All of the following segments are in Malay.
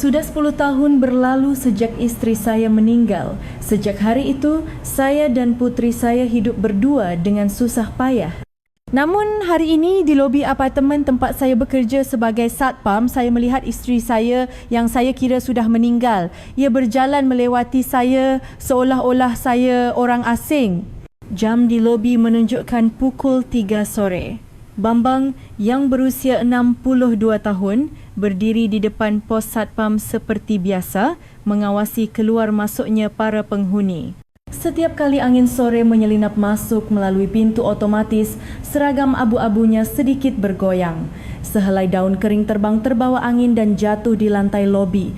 Sudah 10 tahun berlalu sejak isteri saya meninggal. Sejak hari itu, saya dan putri saya hidup berdua dengan susah payah. Namun hari ini di lobi apartemen tempat saya bekerja sebagai satpam, saya melihat isteri saya yang saya kira sudah meninggal. Ia berjalan melewati saya seolah-olah saya orang asing. Jam di lobi menunjukkan pukul 3 sore. Bambang yang berusia 62 tahun berdiri di depan pos satpam seperti biasa mengawasi keluar masuknya para penghuni. Setiap kali angin sore menyelinap masuk melalui pintu otomatis, seragam abu-abunya sedikit bergoyang. Sehelai daun kering terbang terbawa angin dan jatuh di lantai lobi.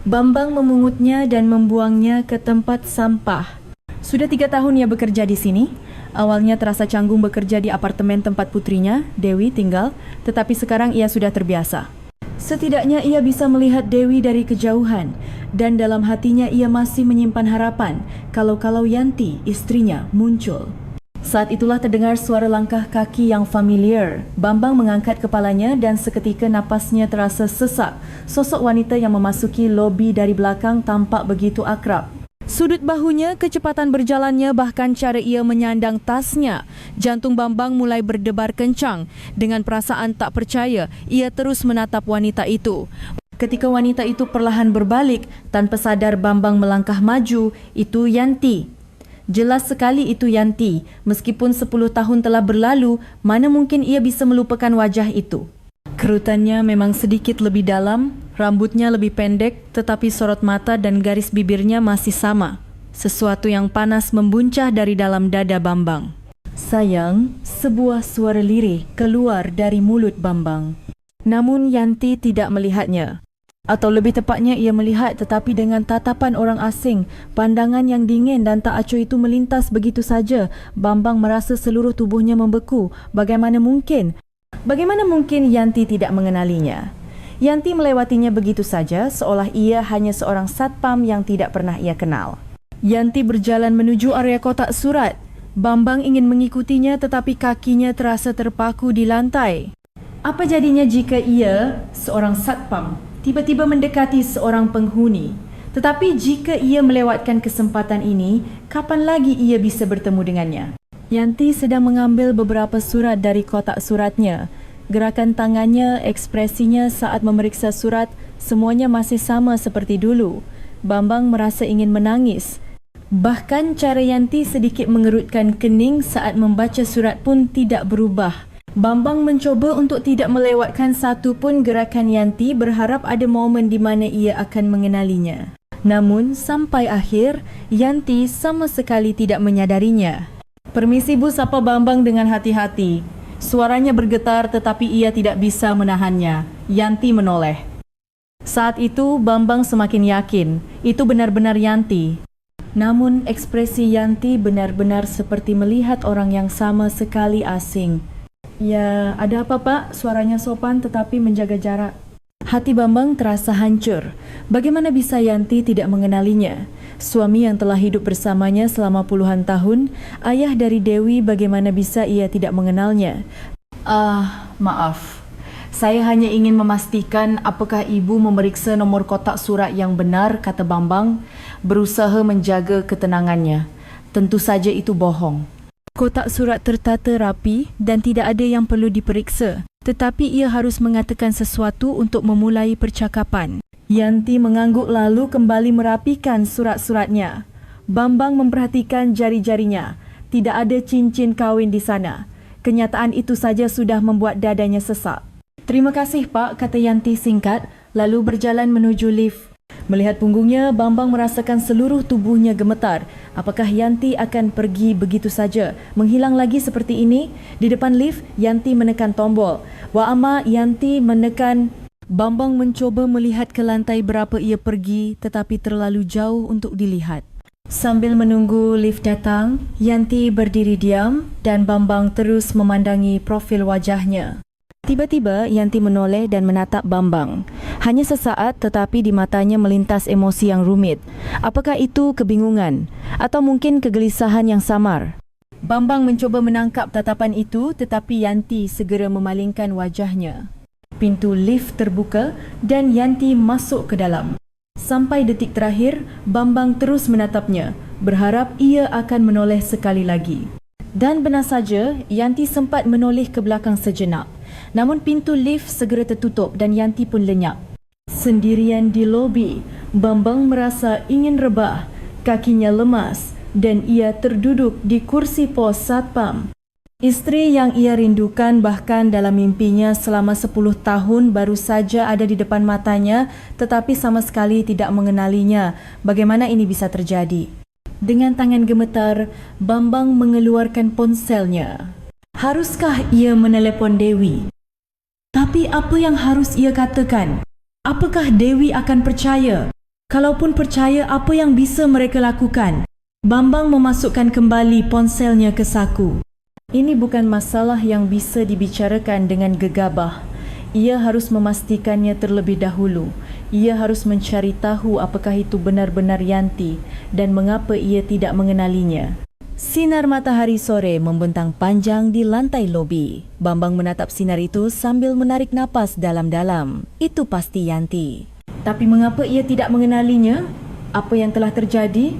Bambang memungutnya dan membuangnya ke tempat sampah. Sudah 3 tahun ia bekerja di sini. Awalnya terasa canggung bekerja di apartemen tempat putrinya, Dewi, tinggal, tetapi sekarang ia sudah terbiasa. Setidaknya ia bisa melihat Dewi dari kejauhan dan dalam hatinya ia masih menyimpan harapan kalau Yanti, istrinya, muncul. Saat itulah terdengar suara langkah kaki yang familiar. Bambang mengangkat kepalanya dan seketika napasnya terasa sesak. Sosok wanita yang memasuki lobi dari belakang tampak begitu akrab. Sudut bahunya, kecepatan berjalannya, bahkan cara ia menyandang tasnya. Jantung Bambang mulai berdebar kencang. Dengan perasaan tak percaya, ia terus menatap wanita itu. Ketika wanita itu perlahan berbalik, tanpa sadar Bambang melangkah maju, itu Yanti. Jelas sekali itu Yanti. Meskipun 10 tahun telah berlalu, mana mungkin ia bisa melupakan wajah itu. Kerutannya memang sedikit lebih dalam, rambutnya lebih pendek, tetapi sorot mata dan garis bibirnya masih sama. Sesuatu yang panas membuncah dari dalam dada Bambang. Sayang, sebuah suara lirih keluar dari mulut Bambang. Namun Yanti tidak melihatnya. Atau lebih tepatnya ia melihat tetapi dengan tatapan orang asing. Pandangan yang dingin dan tak acuh itu melintas begitu saja. Bambang merasa seluruh tubuhnya membeku. Bagaimana mungkin Yanti tidak mengenalinya? Yanti melewatinya begitu saja seolah ia hanya seorang satpam yang tidak pernah ia kenal. Yanti berjalan menuju area kotak surat. Bambang ingin mengikutinya tetapi kakinya terasa terpaku di lantai. Apa jadinya jika ia, seorang satpam, tiba-tiba mendekati seorang penghuni? Tetapi jika ia melewatkan kesempatan ini, kapan lagi ia bisa bertemu dengannya? Yanti sedang mengambil beberapa surat dari kotak suratnya. Gerakan tangannya, ekspresinya saat memeriksa surat, semuanya masih sama seperti dulu. Bambang merasa ingin menangis. Bahkan cara Yanti sedikit mengerutkan kening saat membaca surat pun tidak berubah. Bambang mencoba untuk tidak melewatkan satu pun gerakan Yanti, berharap ada momen di mana ia akan mengenalinya. Namun sampai akhir, Yanti sama sekali tidak menyadarinya. "Permisi Bu," sapa Bambang dengan hati-hati. Suaranya bergetar tetapi ia tidak bisa menahannya. Yanti menoleh. Saat itu Bambang semakin yakin itu benar-benar Yanti. Namun ekspresi Yanti benar-benar seperti melihat orang yang sama sekali asing. "Ya, ada apa Pak?" Suaranya sopan tetapi menjaga jarak. Hati Bambang terasa hancur. Bagaimana bisa Yanti tidak mengenalinya? Suami yang telah hidup bersamanya selama puluhan tahun, ayah dari Dewi, bagaimana bisa ia tidak mengenalnya? Maaf. Saya hanya ingin memastikan apakah ibu memeriksa nomor kotak surat yang benar," kata Bambang, berusaha menjaga ketenangannya. Tentu saja itu bohong. Kotak surat tertata rapi dan tidak ada yang perlu diperiksa. Tetapi ia harus mengatakan sesuatu untuk memulai percakapan. Yanti mengangguk lalu kembali merapikan surat-suratnya. Bambang memperhatikan jari-jarinya. Tidak ada cincin kahwin di sana. Kenyataan itu saja sudah membuat dadanya sesak. "Terima kasih Pak," kata Yanti singkat, lalu berjalan menuju lift. Melihat punggungnya, Bambang merasakan seluruh tubuhnya gemetar. Apakah Yanti akan pergi begitu saja, menghilang lagi seperti ini? Di depan lift, Yanti menekan tombol. Wa'ama Yanti menekan. Bambang mencoba melihat ke lantai berapa ia pergi, tetapi terlalu jauh untuk dilihat. Sambil menunggu lift datang, Yanti berdiri diam dan Bambang terus memandangi profil wajahnya. Tiba-tiba Yanti menoleh dan menatap Bambang. Hanya sesaat tetapi di matanya melintas emosi yang rumit. Apakah itu kebingungan atau mungkin kegelisahan yang samar? Bambang mencoba menangkap tatapan itu tetapi Yanti segera memalingkan wajahnya. Pintu lift terbuka dan Yanti masuk ke dalam. Sampai detik terakhir, Bambang terus menatapnya, berharap ia akan menoleh sekali lagi. Dan benar saja, Yanti sempat menoleh ke belakang sejenak. Namun pintu lift segera tertutup dan Yanti pun lenyap. Sendirian di lobi, Bambang merasa ingin rebah, kakinya lemas dan ia terduduk di kursi pos satpam. Isteri yang ia rindukan bahkan dalam mimpinya selama 10 tahun baru saja ada di depan matanya tetapi sama sekali tidak mengenalinya. Bagaimana ini bisa terjadi? Dengan tangan gemetar, Bambang mengeluarkan ponselnya. Haruskah ia menelepon Dewi? Tapi apa yang harus ia katakan? Apakah Dewi akan percaya? Kalaupun percaya, apa yang bisa mereka lakukan? Bambang memasukkan kembali ponselnya ke saku. Ini bukan masalah yang bisa dibicarakan dengan gegabah. Ia harus memastikannya terlebih dahulu. Ia harus mencari tahu apakah itu benar-benar Yanti dan mengapa ia tidak mengenalinya. Sinar matahari sore membentang panjang di lantai lobi. Bambang menatap sinar itu sambil menarik napas dalam-dalam. Itu pasti Yanti. Tapi mengapa ia tidak mengenalinya? Apa yang telah terjadi?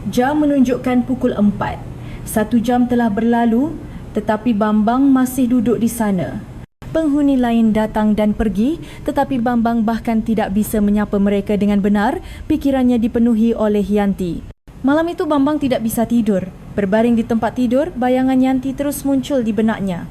Jam menunjukkan pukul 4. 1 jam telah berlalu, tetapi Bambang masih duduk di sana. Penghuni lain datang dan pergi, tetapi Bambang bahkan tidak bisa menyapa mereka dengan benar. Pikirannya dipenuhi oleh Yanti. Malam itu Bambang tidak bisa tidur. Berbaring di tempat tidur, bayangan Yanti terus muncul di benaknya.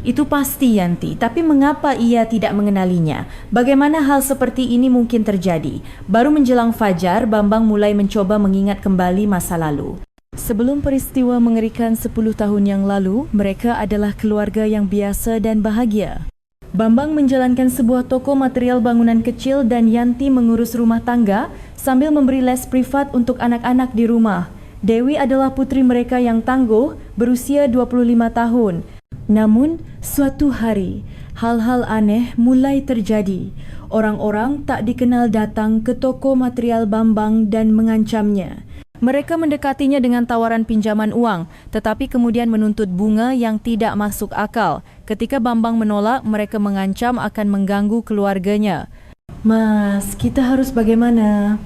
Itu pasti Yanti, tapi mengapa ia tidak mengenalinya? Bagaimana hal seperti ini mungkin terjadi? Baru menjelang fajar, Bambang mulai mencoba mengingat kembali masa lalu. Sebelum peristiwa mengerikan 10 tahun yang lalu, mereka adalah keluarga yang biasa dan bahagia. Bambang menjalankan sebuah toko material bangunan kecil dan Yanti mengurus rumah tangga sambil memberi les privat untuk anak-anak di rumah. Dewi adalah putri mereka yang tangguh, berusia 25 tahun. Namun, suatu hari, hal-hal aneh mulai terjadi. Orang-orang tak dikenal datang ke toko material Bambang dan mengancamnya. Mereka mendekatinya dengan tawaran pinjaman uang, tetapi kemudian menuntut bunga yang tidak masuk akal. Ketika Bambang menolak, mereka mengancam akan mengganggu keluarganya. "Mas, kita harus bagaimana?"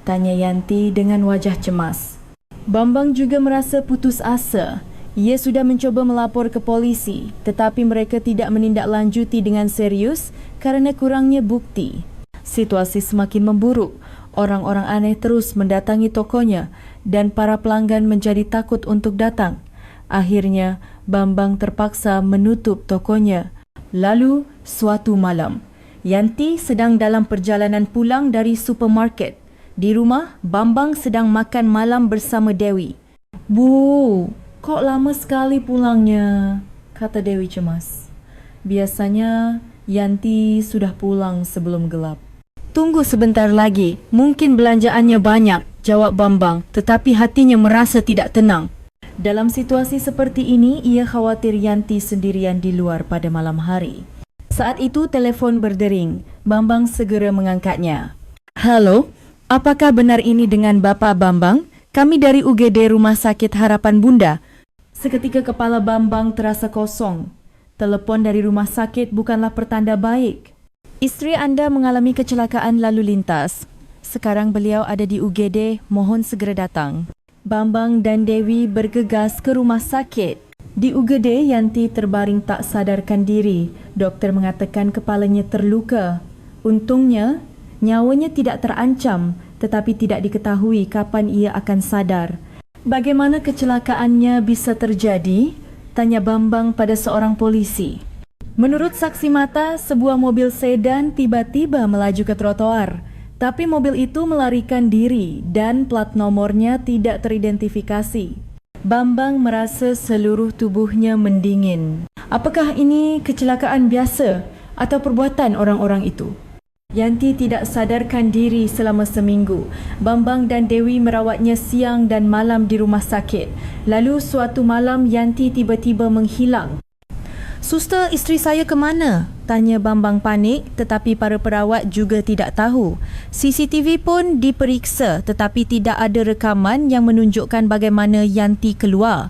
tanya Yanti dengan wajah cemas. Bambang juga merasa putus asa. Ia sudah mencoba melapor ke polisi, tetapi mereka tidak menindaklanjuti dengan serius kerana kurangnya bukti. Situasi semakin memburuk. Orang-orang aneh terus mendatangi tokonya dan para pelanggan menjadi takut untuk datang. Akhirnya, Bambang terpaksa menutup tokonya. Lalu, suatu malam, Yanti sedang dalam perjalanan pulang dari supermarket. Di rumah, Bambang sedang makan malam bersama Dewi. "Bu, kok lama sekali pulangnya?" kata Dewi cemas. "Biasanya Yanti sudah pulang sebelum gelap." "Tunggu sebentar lagi, mungkin belanjaannya banyak," jawab Bambang, tetapi hatinya merasa tidak tenang. Dalam situasi seperti ini, ia khawatir Yanti sendirian di luar pada malam hari. Saat itu telefon berdering. Bambang segera mengangkatnya. "Halo? Apakah benar ini dengan Bapak Bambang? Kami dari UGD Rumah Sakit Harapan Bunda." Seketika kepala Bambang terasa kosong. Telepon dari rumah sakit bukanlah pertanda baik. "Isteri anda mengalami kecelakaan lalu lintas. Sekarang beliau ada di UGD, mohon segera datang." Bambang dan Dewi bergegas ke rumah sakit. Di UGD, Yanti terbaring tak sadarkan diri. Doktor mengatakan kepalanya terluka. Untungnya, nyawanya tidak terancam, tetapi tidak diketahui kapan ia akan sadar. "Bagaimana kecelakaannya bisa terjadi?" tanya Bambang pada seorang polisi. Menurut saksi mata, sebuah mobil sedan tiba-tiba melaju ke trotoar. Tapi mobil itu melarikan diri dan plat nomornya tidak teridentifikasi. Bambang merasa seluruh tubuhnya mendingin. Apakah ini kecelakaan biasa atau perbuatan orang-orang itu? Yanti tidak sadarkan diri selama seminggu. Bambang dan Dewi merawatnya siang dan malam di rumah sakit. Lalu suatu malam Yanti tiba-tiba menghilang. "Suster, isteri saya ke mana?" tanya Bambang panik, tetapi para perawat juga tidak tahu. CCTV pun diperiksa, tetapi tidak ada rekaman yang menunjukkan bagaimana Yanti keluar.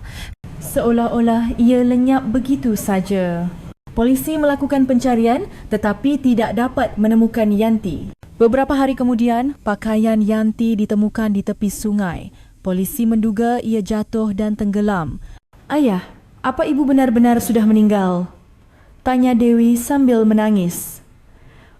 Seolah-olah ia lenyap begitu saja. Polisi melakukan pencarian tetapi tidak dapat menemukan Yanti. Beberapa hari kemudian, pakaian Yanti ditemukan di tepi sungai. Polisi menduga ia jatuh dan tenggelam. "Ayah, apa ibu benar-benar sudah meninggal?" tanya Dewi sambil menangis.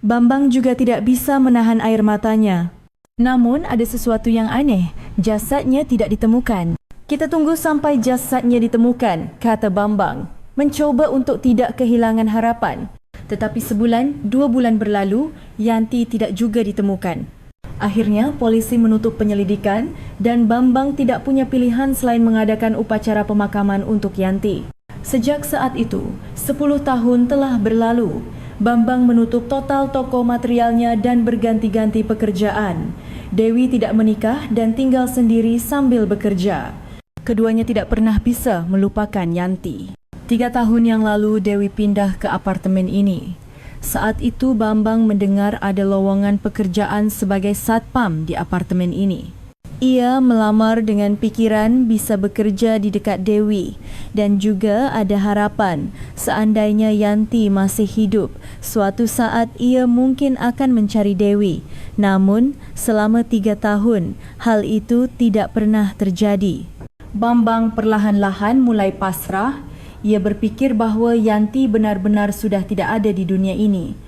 Bambang juga tidak bisa menahan air matanya. Namun ada sesuatu yang aneh, jasadnya tidak ditemukan. "Kita tunggu sampai jasadnya ditemukan," kata Bambang, mencoba untuk tidak kehilangan harapan. Tetapi sebulan, 2 bulan berlalu, Yanti tidak juga ditemukan. Akhirnya, polisi menutup penyelidikan dan Bambang tidak punya pilihan selain mengadakan upacara pemakaman untuk Yanti. Sejak saat itu, 10 tahun telah berlalu. Bambang menutup total toko materialnya dan berganti-ganti pekerjaan. Dewi tidak menikah dan tinggal sendiri sambil bekerja. Keduanya tidak pernah bisa melupakan Yanti. 3 tahun yang lalu Dewi pindah ke apartemen ini. Saat itu Bambang mendengar ada lowongan pekerjaan sebagai satpam di apartemen ini. Ia melamar dengan pikiran bisa bekerja di dekat Dewi dan juga ada harapan seandainya Yanti masih hidup, suatu saat ia mungkin akan mencari Dewi. Namun selama 3 tahun hal itu tidak pernah terjadi. Bambang perlahan-lahan mulai pasrah. Ia berpikir bahawa Yanti benar-benar sudah tidak ada di dunia ini.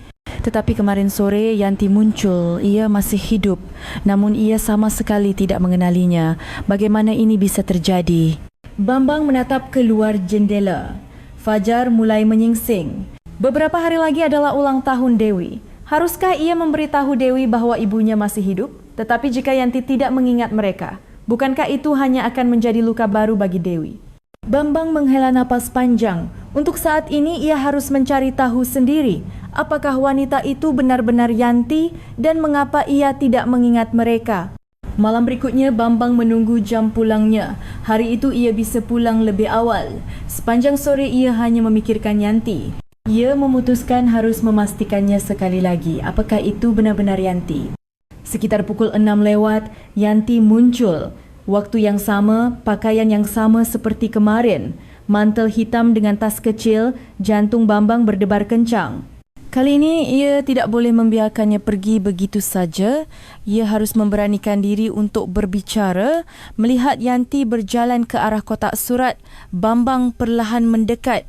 Tetapi kemarin sore Yanti muncul, ia masih hidup. Namun ia sama sekali tidak mengenalinya. Bagaimana ini bisa terjadi? Bambang menatap keluar jendela. Fajar mulai menyingsing. Beberapa hari lagi adalah ulang tahun Dewi. Haruskah ia memberitahu Dewi bahawa ibunya masih hidup? Tetapi jika Yanti tidak mengingat mereka, bukankah itu hanya akan menjadi luka baru bagi Dewi? Bambang menghela napas panjang. Untuk saat ini ia harus mencari tahu sendiri apakah wanita itu benar-benar Yanti dan mengapa ia tidak mengingat mereka. Malam berikutnya Bambang menunggu jam pulangnya. Hari itu ia bisa pulang lebih awal. Sepanjang sore ia hanya memikirkan Yanti. Ia memutuskan harus memastikannya sekali lagi apakah itu benar-benar Yanti. Sekitar pukul 6 lewat, Yanti muncul. Waktu yang sama, pakaian yang sama seperti kemarin. Mantel hitam dengan tas kecil, jantung Bambang berdebar kencang. Kali ini ia tidak boleh membiarkannya pergi begitu saja. Ia harus memberanikan diri untuk berbicara. Melihat Yanti berjalan ke arah kotak surat, Bambang perlahan mendekat.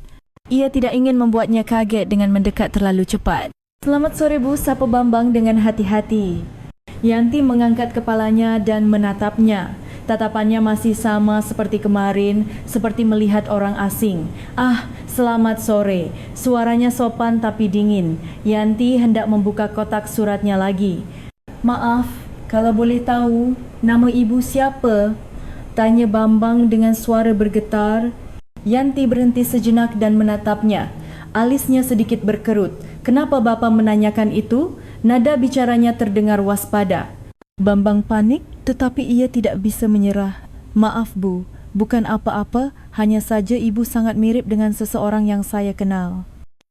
Ia tidak ingin membuatnya kaget dengan mendekat terlalu cepat. "Selamat sore Bu," sapa Bambang dengan hati-hati. Yanti mengangkat kepalanya dan menatapnya. Tatapannya masih sama seperti kemarin, seperti melihat orang asing. "Ah, selamat sore." Suaranya sopan tapi dingin. Yanti hendak membuka kotak suratnya lagi. "Maaf, kalau boleh tahu, nama ibu siapa?" tanya Bambang dengan suara bergetar. Yanti berhenti sejenak dan menatapnya. Alisnya sedikit berkerut. "Kenapa Bapa menanyakan itu?" Nada bicaranya terdengar waspada. Bambang panik tetapi ia tidak bisa menyerah. "Maaf Bu, bukan apa-apa, hanya saja ibu sangat mirip dengan seseorang yang saya kenal."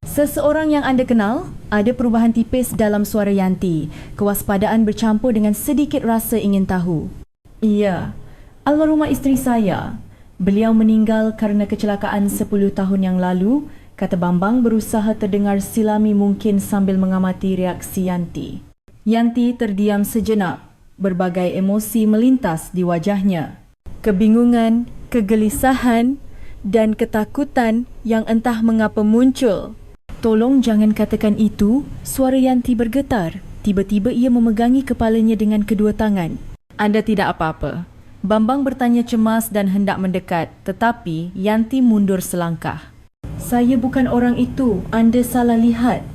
"Seseorang yang Anda kenal?" Ada perubahan tipis dalam suara Yanti. Kewaspadaan bercampur dengan sedikit rasa ingin tahu. "Iya, almarhumah isteri saya. Beliau meninggal kerana kecelakaan 10 tahun yang lalu," kata Bambang berusaha terdengar silami mungkin sambil mengamati reaksi Yanti. Yanti terdiam sejenak. Berbagai emosi melintas di wajahnya. Kebingungan, kegelisahan dan ketakutan yang entah mengapa muncul. "Tolong jangan katakan itu," suara Yanti bergetar. Tiba-tiba ia memegangi kepalanya dengan kedua tangan. "Anda tidak apa-apa?" Bambang bertanya cemas dan hendak mendekat, tetapi Yanti mundur selangkah. "Saya bukan orang itu, Anda salah lihat."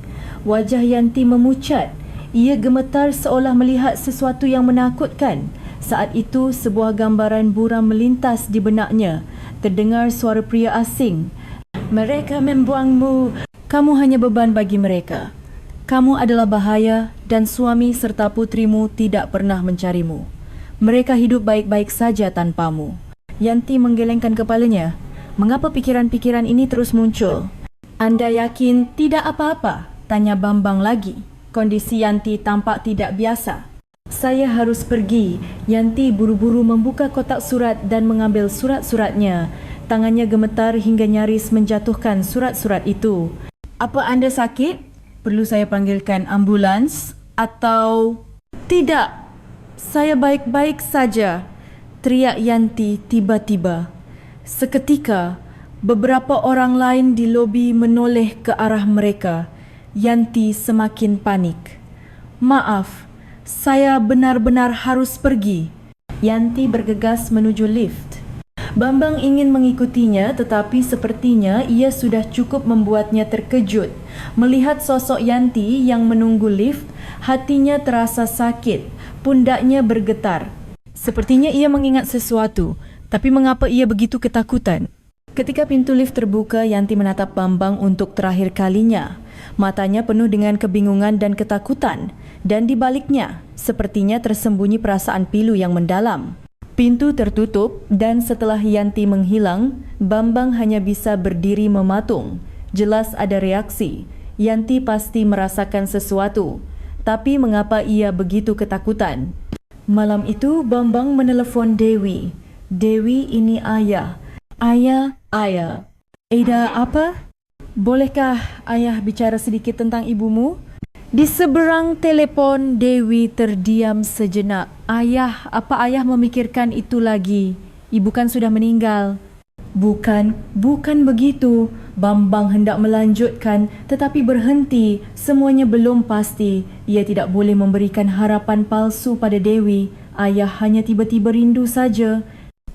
Wajah Yanti memucat. Ia gemetar seolah melihat sesuatu yang menakutkan. Saat itu, sebuah gambaran buram melintas di benaknya. Terdengar suara pria asing. "Mereka membuangmu. Kamu hanya beban bagi mereka. Kamu adalah bahaya dan suami serta putrimu tidak pernah mencarimu. Mereka hidup baik-baik saja tanpamu." Yanti menggelengkan kepalanya. Mengapa pikiran-pikiran ini terus muncul? "Anda yakin tidak apa-apa?" tanya Bambang lagi. Kondisi Yanti tampak tidak biasa. "Saya harus pergi." Yanti buru-buru membuka kotak surat dan mengambil surat-suratnya. Tangannya gemetar hingga nyaris menjatuhkan surat-surat itu. Apa anda sakit? Perlu saya panggilkan ambulans? Atau... Tidak, saya baik-baik saja, teriak Yanti tiba-tiba. Seketika, beberapa orang lain di lobi menoleh ke arah mereka. Yanti semakin panik. Maaf, saya benar-benar harus pergi. Yanti bergegas menuju lift. Bambang ingin mengikutinya, tetapi sepertinya ia sudah cukup membuatnya terkejut. Melihat sosok Yanti yang menunggu lift, hatinya terasa sakit, pundaknya bergetar. Sepertinya ia mengingat sesuatu, tapi mengapa ia begitu ketakutan? Ketika pintu lift terbuka, Yanti menatap Bambang untuk terakhir kalinya. Matanya penuh dengan kebingungan dan ketakutan, dan di baliknya, sepertinya tersembunyi perasaan pilu yang mendalam. Pintu tertutup dan setelah Yanti menghilang, Bambang hanya bisa berdiri mematung. Jelas ada reaksi. Yanti pasti merasakan sesuatu. Tapi mengapa ia begitu ketakutan? Malam itu Bambang menelpon Dewi. Dewi, ini ayah. Ayah. Ada apa? Bolehkah ayah bicara sedikit tentang ibumu? Di seberang telepon, Dewi terdiam sejenak. Ayah, apa ayah memikirkan itu lagi? Ibu kan sudah meninggal. Bukan begitu. Bambang hendak melanjutkan tetapi berhenti. Semuanya belum pasti. Ia tidak boleh memberikan harapan palsu pada Dewi. Ayah hanya tiba-tiba rindu saja.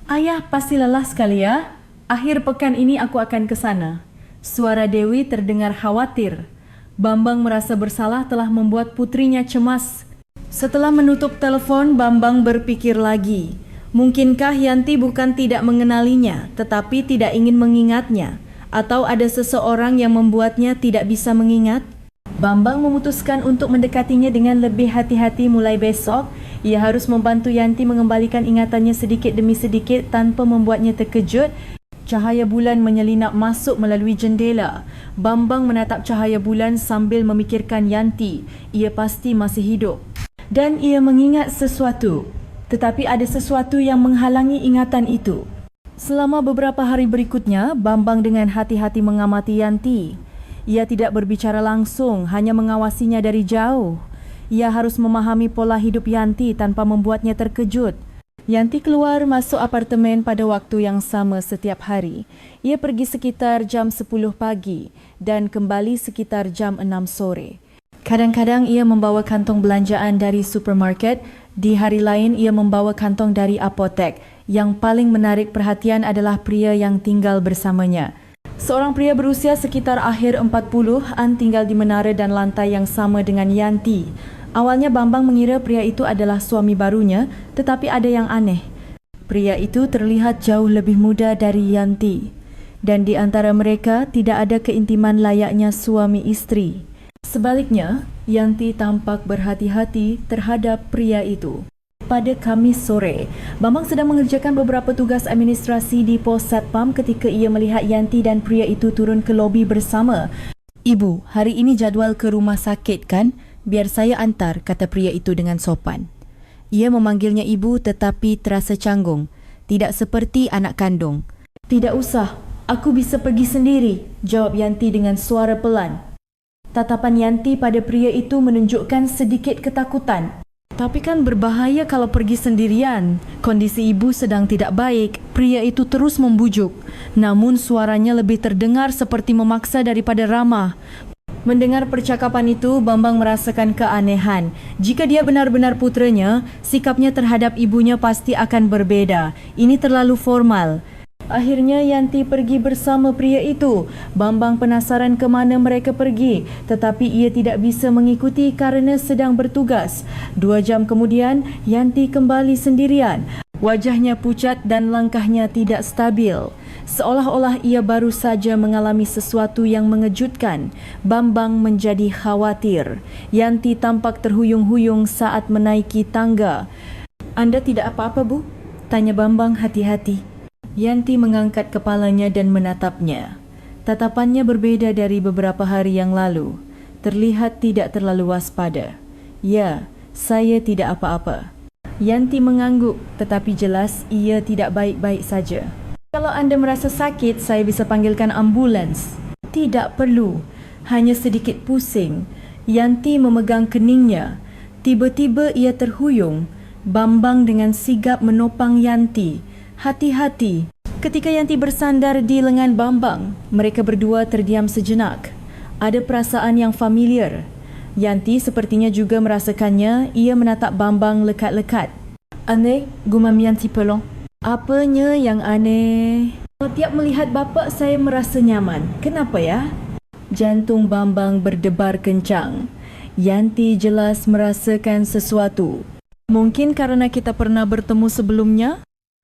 Ayah pasti lelah sekali ya. Akhir pekan ini aku akan ke sana. Suara Dewi terdengar khawatir. Bambang merasa bersalah telah membuat putrinya cemas. Setelah menutup telepon, Bambang berpikir lagi. Mungkinkah Yanti bukan tidak mengenalinya, tetapi tidak ingin mengingatnya? Atau ada seseorang yang membuatnya tidak bisa mengingat? Bambang memutuskan untuk mendekatinya dengan lebih hati-hati mulai besok. Ia harus membantu Yanti mengembalikan ingatannya sedikit demi sedikit tanpa membuatnya terkejut. Cahaya bulan menyelinap masuk melalui jendela. Bambang menatap cahaya bulan sambil memikirkan Yanti. Ia pasti masih hidup. Dan ia mengingat sesuatu. Tetapi ada sesuatu yang menghalangi ingatan itu. Selama beberapa hari berikutnya, Bambang dengan hati-hati mengamati Yanti. Ia tidak berbicara langsung, hanya mengawasinya dari jauh. Ia harus memahami pola hidup Yanti tanpa membuatnya terkejut. Yanti keluar masuk apartemen pada waktu yang sama setiap hari. Ia pergi sekitar jam 10 pagi dan kembali sekitar jam 6 sore. Kadang-kadang ia membawa kantong belanjaan dari supermarket, di hari lain ia membawa kantong dari apotek. Yang paling menarik perhatian adalah pria yang tinggal bersamanya. Seorang pria berusia sekitar akhir 40-an tinggal di menara dan lantai yang sama dengan Yanti. Awalnya Bambang mengira pria itu adalah suami barunya, tetapi ada yang aneh. Pria itu terlihat jauh lebih muda dari Yanti. Dan di antara mereka tidak ada keintiman layaknya suami istri. Sebaliknya, Yanti tampak berhati-hati terhadap pria itu. Pada Khamis sore, Bambang sedang mengerjakan beberapa tugas administrasi di pos Satpam ketika ia melihat Yanti dan pria itu turun ke lobi bersama. Ibu, hari ini jadual ke rumah sakit kan? Biar saya antar, kata pria itu dengan sopan. Ia memanggilnya ibu tetapi terasa canggung. Tidak seperti anak kandung. Tidak usah, aku bisa pergi sendiri, jawab Yanti dengan suara pelan. Tatapan Yanti pada pria itu menunjukkan sedikit ketakutan. Tapi kan berbahaya kalau pergi sendirian. Kondisi ibu sedang tidak baik. Pria itu terus membujuk. Namun suaranya lebih terdengar seperti memaksa daripada ramah. Mendengar percakapan itu, Bambang merasakan keanehan. Jika dia benar-benar putranya, sikapnya terhadap ibunya pasti akan berbeda. Ini terlalu formal. Akhirnya Yanti pergi bersama pria itu. Bambang penasaran ke mana mereka pergi, tetapi ia tidak bisa mengikuti karena sedang bertugas. 2 jam kemudian, Yanti kembali sendirian. Wajahnya pucat dan langkahnya tidak stabil. Seolah-olah ia baru saja mengalami sesuatu yang mengejutkan. Bambang menjadi khawatir. Yanti tampak terhuyung-huyung saat menaiki tangga. Anda tidak apa-apa, Bu? Tanya Bambang hati-hati. Yanti mengangkat kepalanya dan menatapnya. Tatapannya berbeda dari beberapa hari yang lalu. Terlihat tidak terlalu waspada. Ya, saya tidak apa-apa. Yanti mengangguk, tetapi jelas ia tidak baik-baik saja. Kalau anda merasa sakit, saya bisa panggilkan ambulans. Tidak perlu. hanya sedikit pusing. Yanti memegang keningnya. Tiba-tiba ia terhuyung. Bambang dengan sigap menopang Yanti. Hati-hati. Ketika Yanti bersandar di lengan Bambang, mereka berdua terdiam sejenak. Ada perasaan yang familiar. Yanti sepertinya juga merasakannya. Ia menatap Bambang lekat-lekat. Aneh, gumam Yanti pelong. Apanya yang aneh? Tiap melihat bapa saya merasa nyaman. Kenapa ya? Jantung Bambang berdebar kencang. Yanti jelas merasakan sesuatu. Mungkin karena kita pernah bertemu sebelumnya?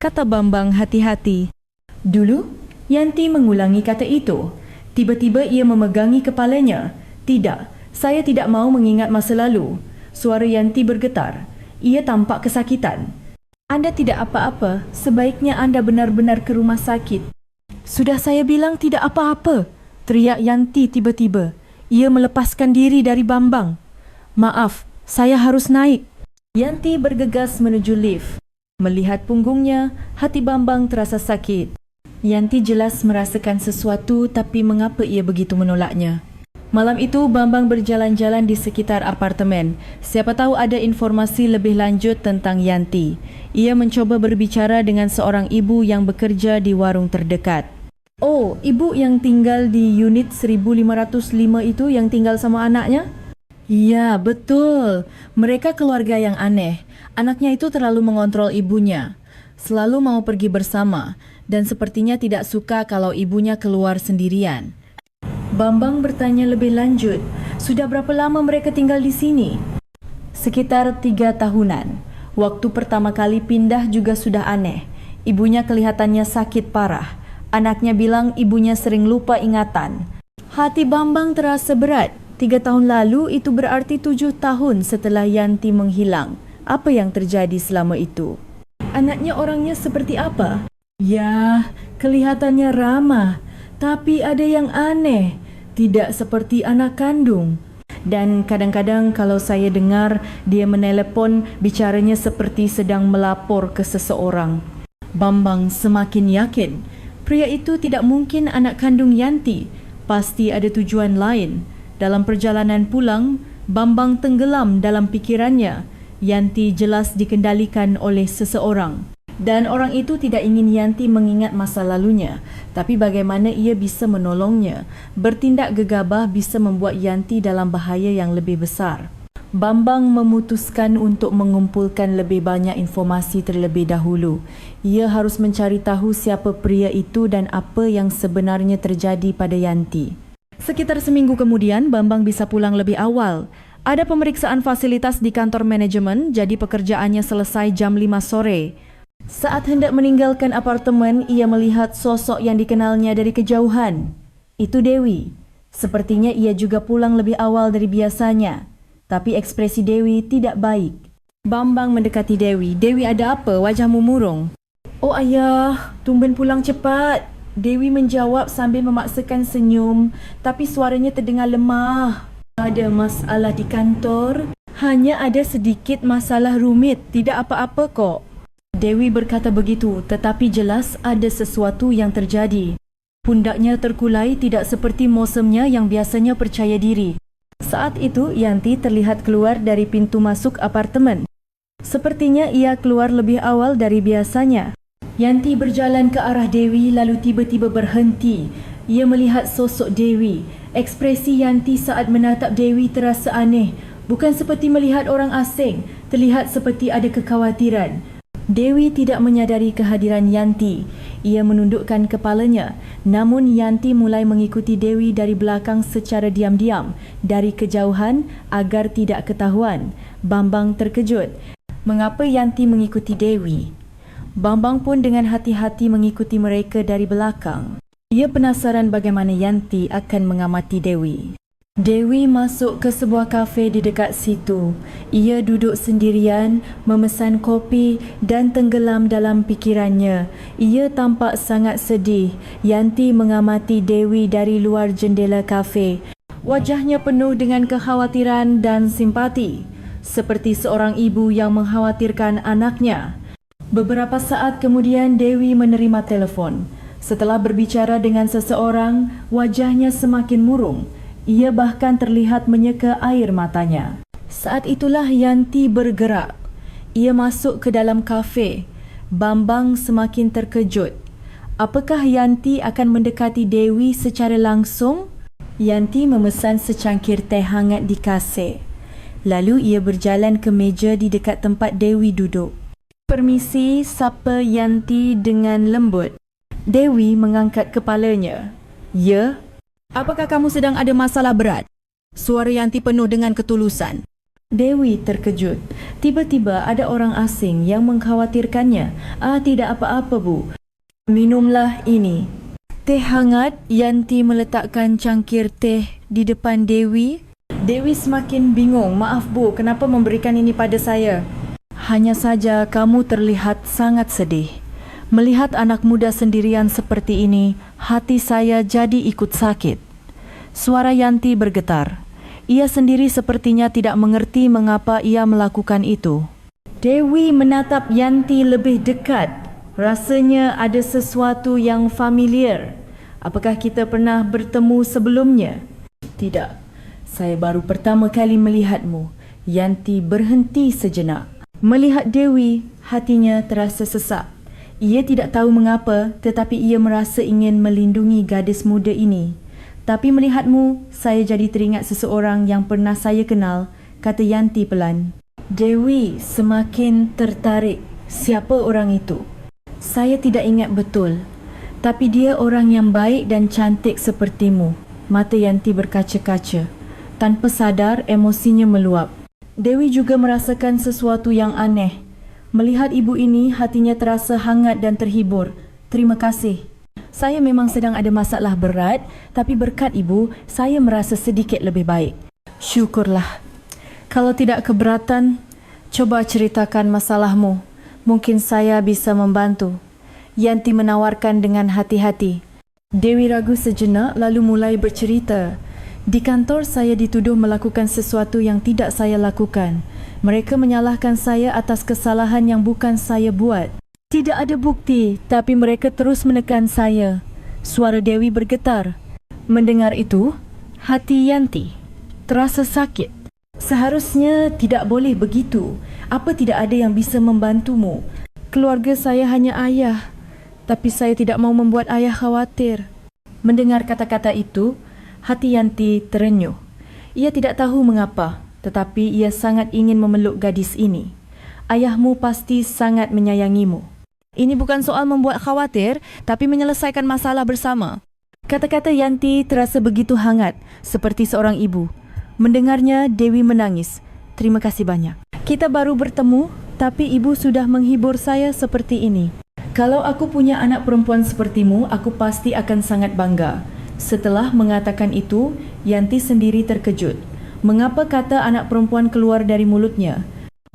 Kata Bambang hati-hati. Dulu, Yanti mengulangi kata itu. Tiba-tiba ia memegangi kepalanya. Tidak, saya tidak mau mengingat masa lalu. Suara Yanti bergetar. Ia tampak kesakitan. Anda tidak apa-apa, sebaiknya Anda benar-benar ke rumah sakit. Sudah saya bilang tidak apa-apa, teriak Yanti tiba-tiba. Ia melepaskan diri dari Bambang. Maaf, saya harus naik. Yanti bergegas menuju lift. Melihat punggungnya, hati Bambang terasa sakit. Yanti jelas merasakan sesuatu, tapi mengapa ia begitu menolaknya? Malam itu, Bambang berjalan-jalan di sekitar apartemen. Siapa tahu ada informasi lebih lanjut tentang Yanti. Ia mencoba berbicara dengan seorang ibu yang bekerja di warung terdekat. Oh, ibu yang tinggal di unit 1505 itu yang tinggal sama anaknya? Ya, betul. Mereka keluarga yang aneh. Anaknya itu terlalu mengontrol ibunya. Selalu mau pergi bersama dan sepertinya tidak suka kalau ibunya keluar sendirian. Bambang bertanya lebih lanjut, sudah berapa lama mereka tinggal di sini? Sekitar 3 tahunan. Waktu pertama kali pindah juga sudah aneh. Ibunya kelihatannya sakit parah. Anaknya bilang ibunya sering lupa ingatan. Hati Bambang terasa berat. 3 tahun lalu itu berarti 7 tahun setelah Yanti menghilang. Apa yang terjadi selama itu? Anaknya orangnya seperti apa? Ya, kelihatannya ramah. Tapi ada yang aneh. Tidak seperti anak kandung. Dan kadang-kadang kalau saya dengar dia menelepon, bicaranya seperti sedang melapor ke seseorang. Bambang semakin yakin. Pria itu tidak mungkin anak kandung Yanti. Pasti ada tujuan lain. Dalam perjalanan pulang, Bambang tenggelam dalam pikirannya. Yanti jelas dikendalikan oleh seseorang. Dan orang itu tidak ingin Yanti mengingat masa lalunya. Tapi bagaimana ia bisa menolongnya? Bertindak gegabah bisa membuat Yanti dalam bahaya yang lebih besar. Bambang memutuskan untuk mengumpulkan lebih banyak informasi terlebih dahulu. Ia harus mencari tahu siapa pria itu dan apa yang sebenarnya terjadi pada Yanti. Sekitar seminggu kemudian, Bambang bisa pulang lebih awal. Ada pemeriksaan fasilitas di kantor manajemen, jadi pekerjaannya selesai jam 5 sore. Saat hendak meninggalkan apartemen, ia melihat sosok yang dikenalnya dari kejauhan. Itu Dewi. Sepertinya ia juga pulang lebih awal dari biasanya. Tapi ekspresi Dewi tidak baik. Bambang mendekati Dewi. Dewi, ada apa? Wajahmu murung. Oh ayah, tumben pulang cepat. Dewi menjawab sambil memaksakan senyum, tapi suaranya terdengar lemah. Ada masalah di kantor? Hanya ada sedikit masalah rumit, tidak apa-apa kok. Dewi berkata begitu, tetapi jelas ada sesuatu yang terjadi. Pundaknya terkulai tidak seperti mosemnya yang biasanya percaya diri. Saat itu, Yanti terlihat keluar dari pintu masuk apartemen. Sepertinya ia keluar lebih awal dari biasanya. Yanti berjalan ke arah Dewi lalu tiba-tiba berhenti. Ia melihat sosok Dewi. Ekspresi Yanti saat menatap Dewi terasa aneh. Bukan seperti melihat orang asing, terlihat seperti ada kekhawatiran. Dewi tidak menyadari kehadiran Yanti. Ia menundukkan kepalanya. Namun Yanti mulai mengikuti Dewi dari belakang secara diam-diam, dari kejauhan agar tidak ketahuan. Bambang terkejut. Mengapa Yanti mengikuti Dewi? Bambang pun dengan hati-hati mengikuti mereka dari belakang. Ia penasaran bagaimana Yanti akan mengamati Dewi. Dewi masuk ke sebuah kafe di dekat situ. Ia duduk sendirian, memesan kopi dan tenggelam dalam pikirannya. Ia tampak sangat sedih. Yanti mengamati Dewi dari luar jendela kafe. Wajahnya penuh dengan kekhawatiran dan simpati, seperti seorang ibu yang mengkhawatirkan anaknya. Beberapa saat kemudian Dewi menerima telepon. Setelah berbicara dengan seseorang, wajahnya semakin murung. Ia bahkan terlihat menyeka air matanya. Saat itulah Yanti bergerak. Ia masuk ke dalam kafe. Bambang semakin terkejut. Apakah Yanti akan mendekati Dewi secara langsung? Yanti memesan secangkir teh hangat di kasir. Lalu ia berjalan ke meja di dekat tempat Dewi duduk. "Permisi," sapa Yanti dengan lembut. Dewi mengangkat kepalanya. "Ya?" "Apakah kamu sedang ada masalah berat?" Suara Yanti penuh dengan ketulusan. Dewi terkejut. Tiba-tiba ada orang asing yang mengkhawatirkannya. Tidak apa-apa, Bu. Minumlah ini." Teh hangat. Yanti meletakkan cangkir teh di depan Dewi. Dewi semakin bingung. "Maaf, Bu, kenapa memberikan ini pada saya?" "Hanya saja kamu terlihat sangat sedih. Melihat anak muda sendirian seperti ini, hati saya jadi ikut sakit." Suara Yanti bergetar. Ia sendiri sepertinya tidak mengerti mengapa ia melakukan itu. Dewi menatap Yanti lebih dekat. Rasanya ada sesuatu yang familiar. "Apakah kita pernah bertemu sebelumnya?" "Tidak, saya baru pertama kali melihatmu." Yanti berhenti sejenak. Melihat Dewi, hatinya terasa sesak. Ia tidak tahu mengapa, tetapi ia merasa ingin melindungi gadis muda ini. "Tapi melihatmu, saya jadi teringat seseorang yang pernah saya kenal," kata Yanti pelan. Dewi semakin tertarik. "Siapa orang itu?" "Saya tidak ingat betul. Tapi dia orang yang baik dan cantik sepertimu." Mata Yanti berkaca-kaca. Tanpa sadar, emosinya meluap. Dewi juga merasakan sesuatu yang aneh. Melihat ibu ini, hatinya terasa hangat dan terhibur. "Terima kasih. Saya memang sedang ada masalah berat, tapi berkat ibu, saya merasa sedikit lebih baik." "Syukurlah. Kalau tidak keberatan, coba ceritakan masalahmu. Mungkin saya bisa membantu." Yanti menawarkan dengan hati-hati. Dewi ragu sejenak lalu mulai bercerita. "Di kantor saya dituduh melakukan sesuatu yang tidak saya lakukan. Mereka menyalahkan saya atas kesalahan yang bukan saya buat. Tidak ada bukti, tapi mereka terus menekan saya." Suara Dewi bergetar. Mendengar itu, hati Yanti terasa sakit. "Seharusnya tidak boleh begitu. Apa tidak ada yang bisa membantumu? Keluarga saya hanya ayah, tapi saya tidak mau membuat ayah khawatir." Mendengar kata-kata itu, hati Yanti terenyuh. Ia tidak tahu mengapa, tetapi ia sangat ingin memeluk gadis ini. "Ayahmu pasti sangat menyayangimu. Ini bukan soal membuat khawatir, tapi menyelesaikan masalah bersama." Kata-kata Yanti terasa begitu hangat, seperti seorang ibu. Mendengarnya, Dewi menangis. "Terima kasih banyak. Kita baru bertemu, tapi ibu sudah menghibur saya seperti ini. Kalau aku punya anak perempuan sepertimu, aku pasti akan sangat bangga." Setelah mengatakan itu, Yanti sendiri terkejut. Mengapa kata anak perempuan keluar dari mulutnya?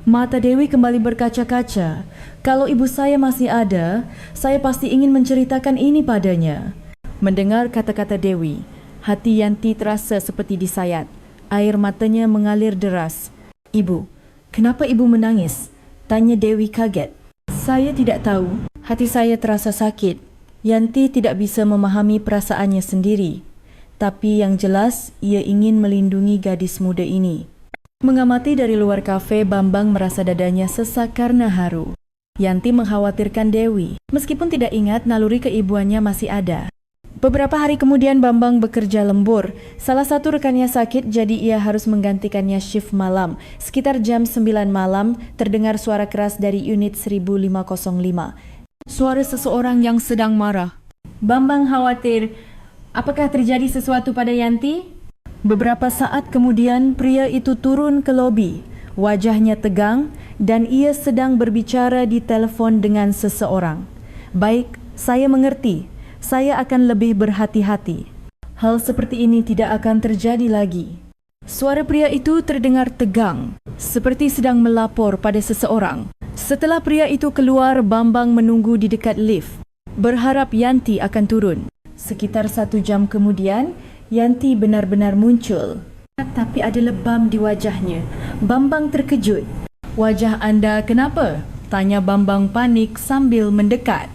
Mata Dewi kembali berkaca-kaca. "Kalau ibu saya masih ada, saya pasti ingin menceritakan ini padanya." Mendengar kata-kata Dewi, hati Yanti terasa seperti disayat. Air matanya mengalir deras. "Ibu, kenapa ibu menangis?" tanya Dewi kaget. "Saya tidak tahu. Hati saya terasa sakit." Yanti tidak bisa memahami perasaannya sendiri. Tapi yang jelas, ia ingin melindungi gadis muda ini. Mengamati dari luar kafe, Bambang merasa dadanya sesak karena haru. Yanti mengkhawatirkan Dewi. Meskipun tidak ingat, naluri keibuannya masih ada. Beberapa hari kemudian Bambang bekerja lembur. Salah satu rekannya sakit, jadi ia harus menggantikannya shift malam. Sekitar jam 9 malam, terdengar suara keras dari unit 1505. Suara seseorang yang sedang marah. Bambang khawatir. Apakah terjadi sesuatu pada Yanti? Beberapa saat kemudian, pria itu turun ke lobi. Wajahnya tegang dan ia sedang berbicara di telefon dengan seseorang. "Baik, saya mengerti. Saya akan lebih berhati-hati. Hal seperti ini tidak akan terjadi lagi." Suara pria itu terdengar tegang, seperti sedang melapor pada seseorang. Setelah pria itu keluar, Bambang menunggu di dekat lift, berharap Yanti akan turun. Sekitar 1 jam kemudian, Yanti benar-benar muncul. Tapi ada lebam di wajahnya. Bambang terkejut. "Wajah anda kenapa?" tanya Bambang panik sambil mendekat.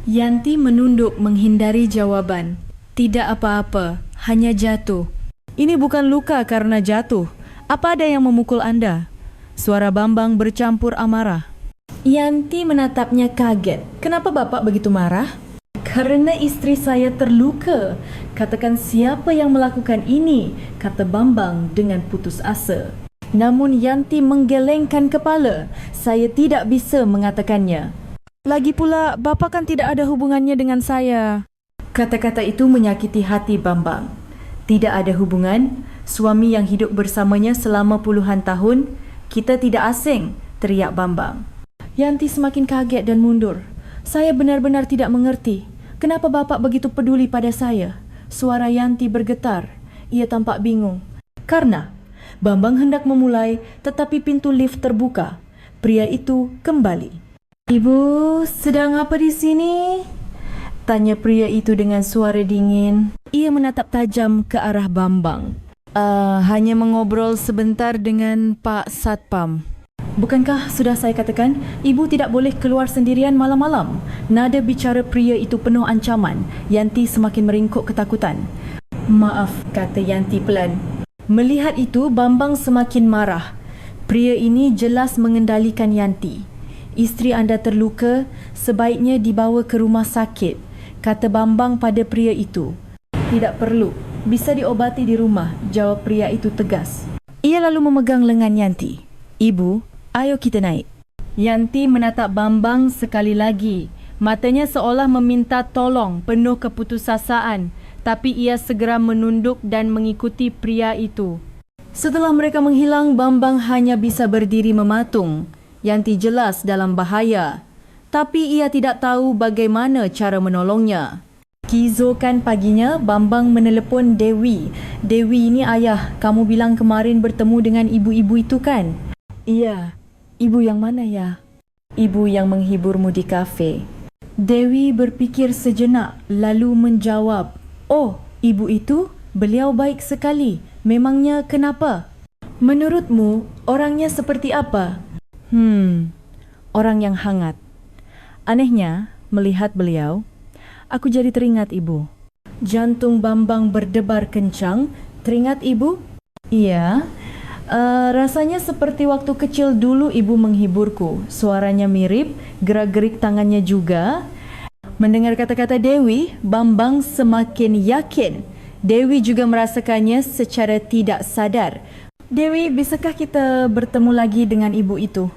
Yanti menunduk menghindari jawaban. "Tidak apa-apa, hanya jatuh." Ini bukan luka karena jatuh. Apa ada yang memukul Anda? Suara Bambang bercampur amarah. Yanti menatapnya kaget. Kenapa Bapak begitu marah? Karena istri saya terluka. Katakan siapa yang melakukan ini, kata Bambang dengan putus asa. Namun Yanti menggelengkan kepala. Saya tidak bisa mengatakannya. Lagi pula, Bapak kan tidak ada hubungannya dengan saya. Kata-kata itu menyakiti hati Bambang. Tidak ada hubungan, suami yang hidup bersamanya selama puluhan tahun, kita tidak asing, teriak Bambang. Yanti semakin kaget dan mundur. Saya benar-benar tidak mengerti. Kenapa Bapak begitu peduli pada saya? Suara Yanti bergetar. Ia tampak bingung. Karena Bambang hendak memulai, tetapi pintu lift terbuka. Pria itu kembali. Ibu, sedang apa di sini? Tanya pria itu dengan suara dingin. Ia menatap tajam ke arah Bambang. Hanya mengobrol sebentar dengan Pak Satpam. Bukankah sudah saya katakan, ibu tidak boleh keluar sendirian malam-malam? Nada bicara pria itu penuh ancaman. Yanti semakin meringkuk ketakutan. Maaf, kata Yanti pelan. Melihat itu, Bambang semakin marah. Pria ini jelas mengendalikan Yanti. Isteri anda terluka, sebaiknya dibawa ke rumah sakit, kata Bambang pada pria itu. Tidak perlu, bisa diobati di rumah, jawab pria itu tegas. Ia lalu memegang lengan Yanti. Ibu, ayo kita naik. Yanti menatap Bambang sekali lagi. Matanya seolah meminta tolong, penuh keputusasaan. Tapi ia segera menunduk dan mengikuti pria itu. Setelah mereka menghilang, Bambang hanya bisa berdiri mematung. Yanti jelas dalam bahaya. Tapi ia tidak tahu bagaimana cara menolongnya. Keesokan paginya, Bambang menelepon Dewi. Dewi, ini ayah. Kamu bilang kemarin bertemu dengan ibu-ibu itu kan? Iya. Ibu yang mana ya? Ibu yang menghiburmu di kafe. Dewi berpikir sejenak lalu menjawab. Oh, ibu itu? Beliau baik sekali. Memangnya kenapa? Menurutmu, orangnya seperti apa? Orang yang hangat. Anehnya, melihat beliau, aku jadi teringat ibu. Jantung Bambang berdebar kencang. Teringat ibu? Iya. Rasanya seperti waktu kecil dulu ibu menghiburku. Suaranya mirip, gerak-gerik tangannya juga. Mendengar kata-kata Dewi, Bambang semakin yakin. Dewi juga merasakannya secara tidak sadar. Dewi, bisakah kita bertemu lagi dengan ibu itu?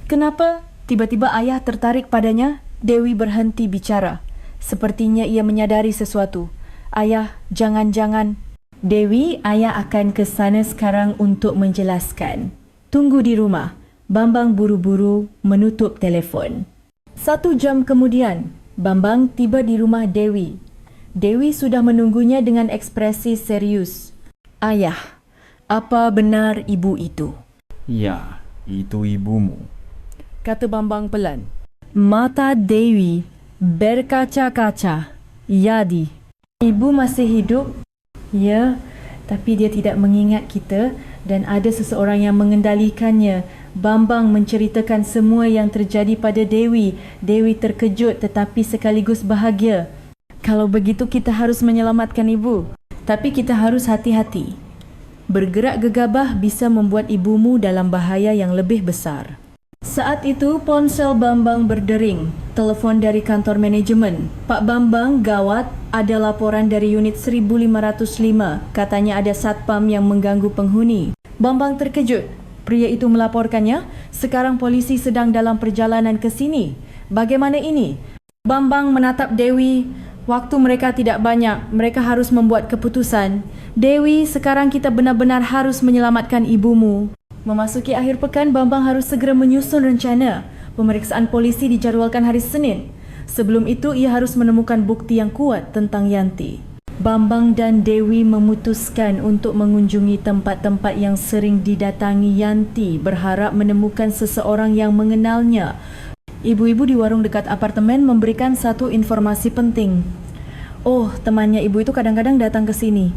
Kenapa? Tiba-tiba ayah tertarik padanya. Dewi berhenti bicara. Sepertinya ia menyadari sesuatu. Ayah, jangan-jangan. Dewi, ayah akan ke sana sekarang untuk menjelaskan. Tunggu di rumah. Bambang buru-buru menutup telefon. 1 jam kemudian, Bambang tiba di rumah Dewi. Dewi sudah menunggunya dengan ekspresi serius. Ayah, apa benar ibu itu? Ya, itu ibumu, kata Bambang pelan. Mata Dewi berkaca-kaca. Yadi, ibu masih hidup? Ya, tapi dia tidak mengingat kita dan ada seseorang yang mengendalikannya. Bambang menceritakan semua yang terjadi pada Dewi. Dewi terkejut tetapi sekaligus bahagia. Kalau begitu kita harus menyelamatkan ibu. Tapi kita harus hati-hati. Bergerak gegabah bisa membuat ibumu dalam bahaya yang lebih besar. Saat itu ponsel Bambang berdering. Telepon dari kantor manajemen. Pak Bambang, gawat, ada laporan dari unit 1505. Katanya ada satpam yang mengganggu penghuni. Bambang terkejut. Pria itu melaporkannya. Sekarang polisi sedang dalam perjalanan ke sini. Bagaimana ini? Bambang menatap Dewi. Waktu mereka tidak banyak. Mereka harus membuat keputusan. Dewi, sekarang kita benar-benar harus menyelamatkan ibumu. Memasuki akhir pekan, Bambang harus segera menyusun rencana. Pemeriksaan polisi dijadwalkan hari Senin. Sebelum itu, ia harus menemukan bukti yang kuat tentang Yanti. Bambang dan Dewi memutuskan untuk mengunjungi tempat-tempat yang sering didatangi Yanti, berharap menemukan seseorang yang mengenalnya. Ibu-ibu di warung dekat apartemen memberikan satu informasi penting. Oh, temannya ibu itu kadang-kadang datang ke sini.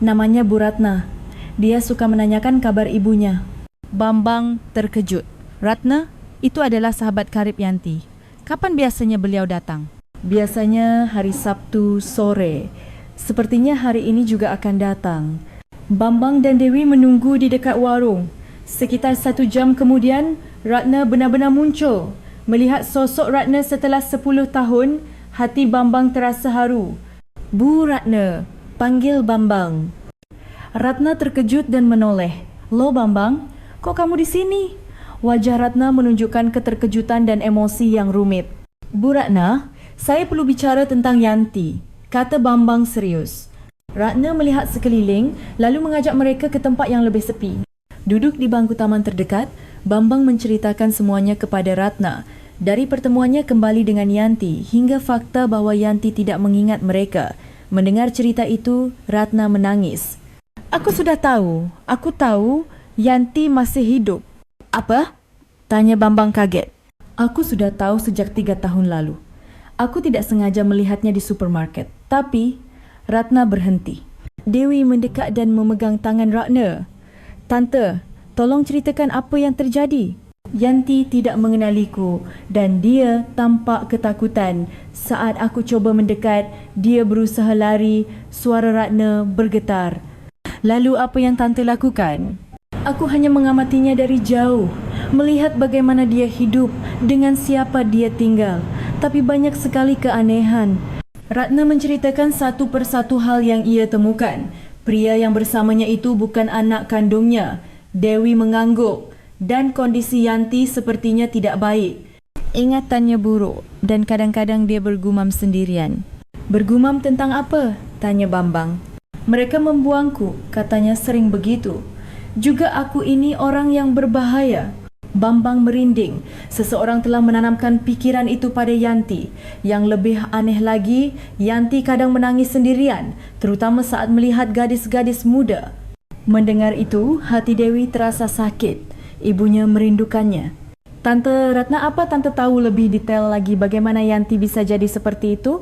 Namanya Bu Ratna. Dia suka menanyakan kabar ibunya. Bambang terkejut. Ratna, itu adalah sahabat karib Yanti. Kapan biasanya beliau datang? Biasanya hari Sabtu sore. Sepertinya hari ini juga akan datang. Bambang dan Dewi menunggu di dekat warung. Sekitar 1 jam kemudian, Ratna benar-benar muncul. Melihat sosok Ratna setelah 10 tahun, hati Bambang terasa haru. "Bu Ratna," panggil Bambang. Ratna terkejut dan menoleh. "Loh Bambang, kok kamu di sini?" Wajah Ratna menunjukkan keterkejutan dan emosi yang rumit. "Bu Ratna, saya perlu bicara tentang Yanti," kata Bambang serius. Ratna melihat sekeliling lalu mengajak mereka ke tempat yang lebih sepi. Duduk di bangku taman terdekat, Bambang menceritakan semuanya kepada Ratna. Dari pertemuannya kembali dengan Yanti hingga fakta bahawa Yanti tidak mengingat mereka. Mendengar cerita itu, Ratna menangis. Aku tahu Yanti masih hidup." "Apa?" tanya Bambang kaget. "Aku sudah tahu sejak 3 tahun lalu. Aku tidak sengaja melihatnya di supermarket." Tapi Ratna berhenti. Dewi mendekat dan memegang tangan Ratna. "Tante, tolong ceritakan apa yang terjadi." "Yanti tidak mengenaliku dan dia tampak ketakutan. Saat aku cuba mendekat, dia berusaha lari." Suara Ratna bergetar. "Lalu apa yang tante lakukan?" "Aku hanya mengamatinya dari jauh, melihat bagaimana dia hidup, dengan siapa dia tinggal. Tapi banyak sekali keanehan." Ratna menceritakan satu persatu hal yang ia temukan. Pria yang bersamanya itu bukan anak kandungnya. Dewi mengangguk dan kondisi Yanti sepertinya tidak baik. Ingatannya buruk dan kadang-kadang dia bergumam sendirian. "Bergumam tentang apa?" tanya Bambang. "Mereka membuangku," katanya, "sering begitu. Juga aku ini orang yang berbahaya." Bambang merinding. Seseorang telah menanamkan pikiran itu pada Yanti. Yang lebih aneh lagi, Yanti kadang menangis sendirian, terutama saat melihat gadis-gadis muda. Mendengar itu, hati Dewi terasa sakit. Ibunya merindukannya. "Tante Ratna, apa tante tahu lebih detail lagi bagaimana Yanti bisa jadi seperti itu?"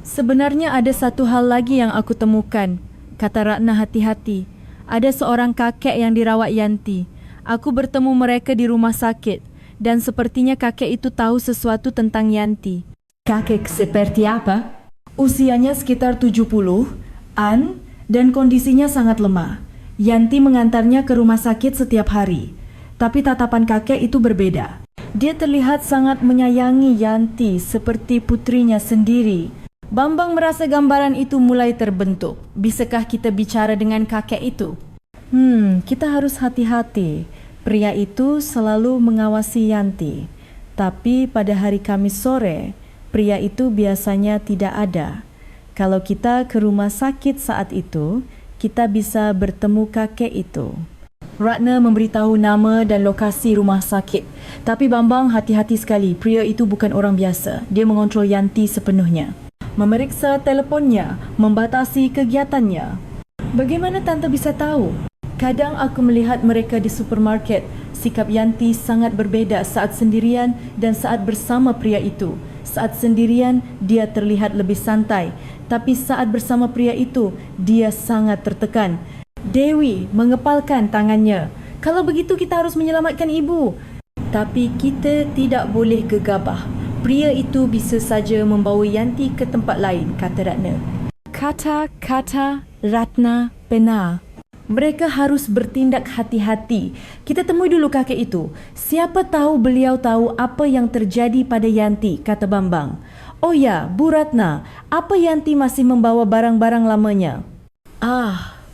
"Sebenarnya ada satu hal lagi yang aku temukan," kata Ratna hati-hati. "Ada seorang kakek yang dirawat Yanti. Aku bertemu mereka di rumah sakit dan sepertinya kakek itu tahu sesuatu tentang Yanti." "Kakek seperti apa?" "Usianya sekitar 70-an dan kondisinya sangat lemah. Yanti mengantarnya ke rumah sakit setiap hari. Tapi tatapan kakek itu berbeda. Dia terlihat sangat menyayangi Yanti seperti putrinya sendiri." Bambang merasa gambaran itu mulai terbentuk. Bisakah kita bicara dengan kakek itu? Kita harus hati-hati. Pria itu selalu mengawasi Yanti. Tapi pada hari Kamis sore, pria itu biasanya tidak ada. Kalau kita ke rumah sakit saat itu, kita bisa bertemu kakek itu. Ratna memberitahu nama dan lokasi rumah sakit. Tapi Bambang hati-hati sekali. Pria itu bukan orang biasa. Dia mengontrol Yanti sepenuhnya. Memeriksa teleponnya, membatasi kegiatannya. "Bagaimana tante bisa tahu?" "Kadang aku melihat mereka di supermarket. Sikap Yanti sangat berbeza saat sendirian dan saat bersama pria itu. Saat sendirian, dia terlihat lebih santai. Tapi saat bersama pria itu, dia sangat tertekan." Dewi mengepalkan tangannya. "Kalau begitu kita harus menyelamatkan ibu." "Tapi kita tidak boleh gegabah. Pria itu bisa saja membawa Yanti ke tempat lain," kata Ratna. Kata-kata Ratna benar. Mereka harus bertindak hati-hati. "Kita temui dulu kakek itu. Siapa tahu beliau tahu apa yang terjadi pada Yanti," kata Bambang. "Oh ya, Bu Ratna, apa Yanti masih membawa barang-barang lamanya?"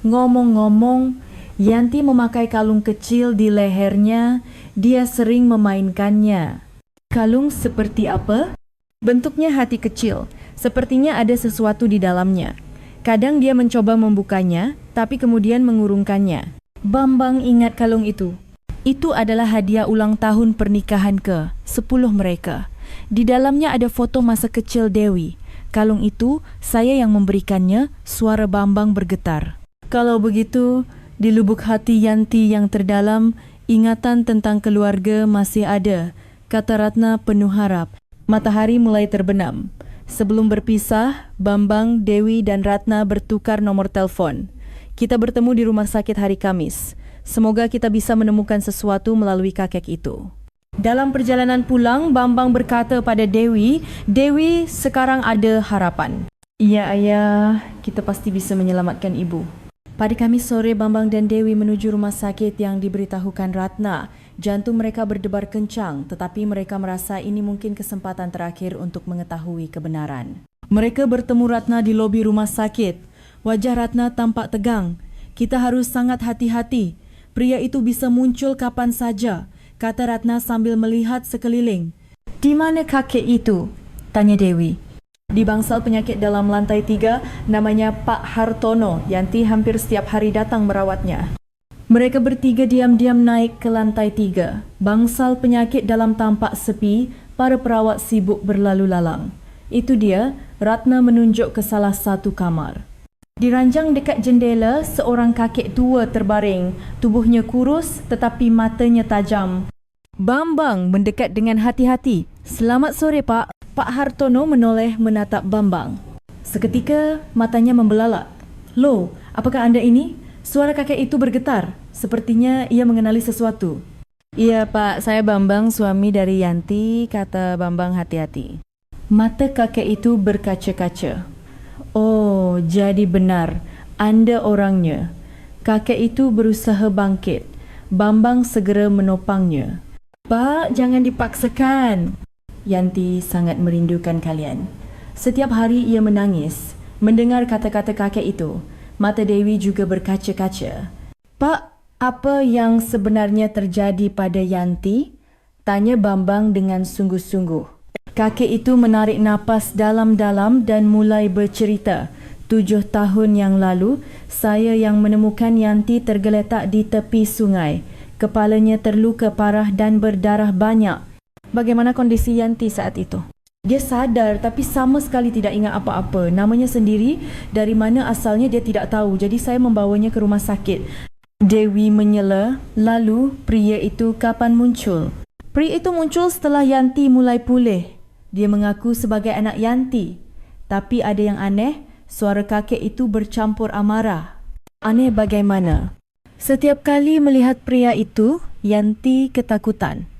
Ngomong-ngomong, Yanti memakai kalung kecil di lehernya. Dia sering memainkannya." "Kalung seperti apa?" "Bentuknya hati kecil. Sepertinya ada sesuatu di dalamnya. Kadang dia mencoba membukanya, tapi kemudian mengurungkannya." Bambang ingat kalung itu. Itu adalah hadiah ulang tahun pernikahan ke-10 mereka. Di dalamnya ada foto masa kecil Dewi. "Kalung itu saya yang memberikannya," suara Bambang bergetar. "Kalau begitu, di lubuk hati Yanti yang terdalam, ingatan tentang keluarga masih ada," kata Ratna penuh harap. Matahari mulai terbenam. Sebelum berpisah, Bambang, Dewi dan Ratna bertukar nomor telefon. "Kita bertemu di rumah sakit hari Kamis. Semoga kita bisa menemukan sesuatu melalui kakek itu." Dalam perjalanan pulang, Bambang berkata pada Dewi, "Dewi, sekarang ada harapan." "Iya ayah, kita pasti bisa menyelamatkan ibu." Pada Khamis sore, Bambang dan Dewi menuju rumah sakit yang diberitahukan Ratna. Jantung mereka berdebar kencang, tetapi mereka merasa ini mungkin kesempatan terakhir untuk mengetahui kebenaran. Mereka bertemu Ratna di lobi rumah sakit. Wajah Ratna tampak tegang. Kita harus sangat hati-hati. Pria itu bisa muncul kapan saja, kata Ratna sambil melihat sekeliling. Di mana kakek itu? Tanya Dewi. Di bangsal penyakit dalam lantai 3, namanya Pak Hartono. Yanti hampir setiap hari datang merawatnya. Mereka bertiga diam-diam naik ke lantai 3. Bangsal penyakit dalam tampak sepi, para perawat sibuk berlalu lalang. Itu dia, Ratna menunjuk ke salah satu kamar. Di ranjang dekat jendela, seorang kakek tua terbaring. Tubuhnya kurus tetapi matanya tajam. Bambang mendekat dengan hati-hati. Selamat sore, Pak. Pak Hartono menoleh menatap Bambang. Seketika matanya membelalak. Loh, apakah anda ini? Suara kakek itu bergetar. Sepertinya ia mengenali sesuatu. Iya, Pak. Saya Bambang, suami dari Yanti, kata Bambang hati-hati. Mata kakek itu berkaca-kaca. Oh, jadi benar. Anda orangnya. Kakek itu berusaha bangkit. Bambang segera menopangnya. Pak, jangan dipaksakan. Yanti sangat merindukan kalian. Setiap hari ia menangis. Mendengar kata-kata kakek itu, mata Dewi juga berkaca-kaca. Pak, apa yang sebenarnya terjadi pada Yanti? Tanya Bambang dengan sungguh-sungguh. Kakek itu menarik napas dalam-dalam dan mulai bercerita. 7 tahun yang lalu, saya yang menemukan Yanti tergeletak di tepi sungai. Kepalanya terluka parah dan berdarah banyak. Bagaimana kondisi Yanti saat itu? Dia sadar tapi sama sekali tidak ingat apa-apa. Namanya sendiri, dari mana asalnya dia tidak tahu. Jadi saya membawanya ke rumah sakit. Dewi menyela. Lalu pria itu kapan muncul? Pria itu muncul setelah Yanti mulai pulih. Dia mengaku sebagai anak Yanti. Tapi ada yang aneh, suara kakek itu bercampur amarah. Aneh bagaimana? Setiap kali melihat pria itu, Yanti ketakutan.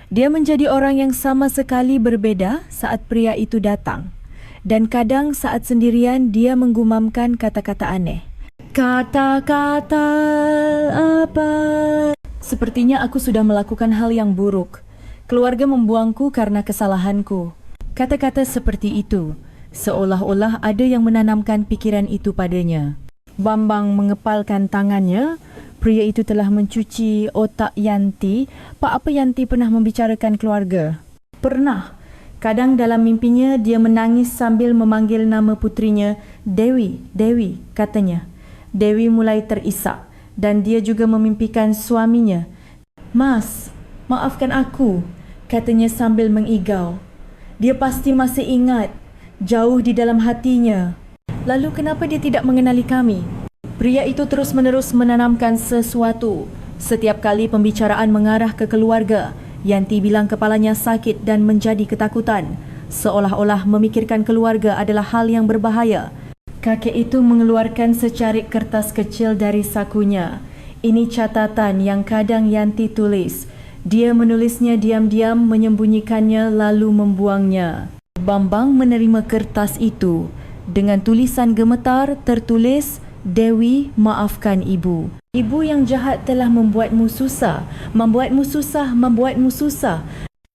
Dia menjadi orang yang sama sekali berbeda saat pria itu datang. Dan kadang saat sendirian dia menggumamkan kata-kata aneh. Kata-kata apa? Sepertinya aku sudah melakukan hal yang buruk. Keluarga membuangku karena kesalahanku. Kata-kata seperti itu, seolah-olah ada yang menanamkan pikiran itu padanya. Bambang mengepalkan tangannya. Pria itu telah mencuci otak Yanti. Pak, apa Yanti pernah membicarakan keluarga? Pernah. Kadang dalam mimpinya dia menangis sambil memanggil nama putrinya. Dewi, Dewi, katanya. Dewi mulai terisak dan dia juga memimpikan suaminya. Mas, maafkan aku, katanya sambil mengigau. Dia pasti masih ingat, jauh di dalam hatinya. Lalu kenapa dia tidak mengenali kami? Pria itu terus-menerus menanamkan sesuatu. Setiap kali pembicaraan mengarah ke keluarga, Yanti bilang kepalanya sakit dan menjadi ketakutan. Seolah-olah memikirkan keluarga adalah hal yang berbahaya. Kakek itu mengeluarkan secarik kertas kecil dari sakunya. Ini catatan yang kadang Yanti tulis. Dia menulisnya diam-diam, menyembunyikannya lalu membuangnya. Bambang menerima kertas itu. Dengan tulisan gemetar tertulis, Dewi, maafkan ibu. Ibu yang jahat telah membuatmu susah, membuatmu susah, membuatmu susah.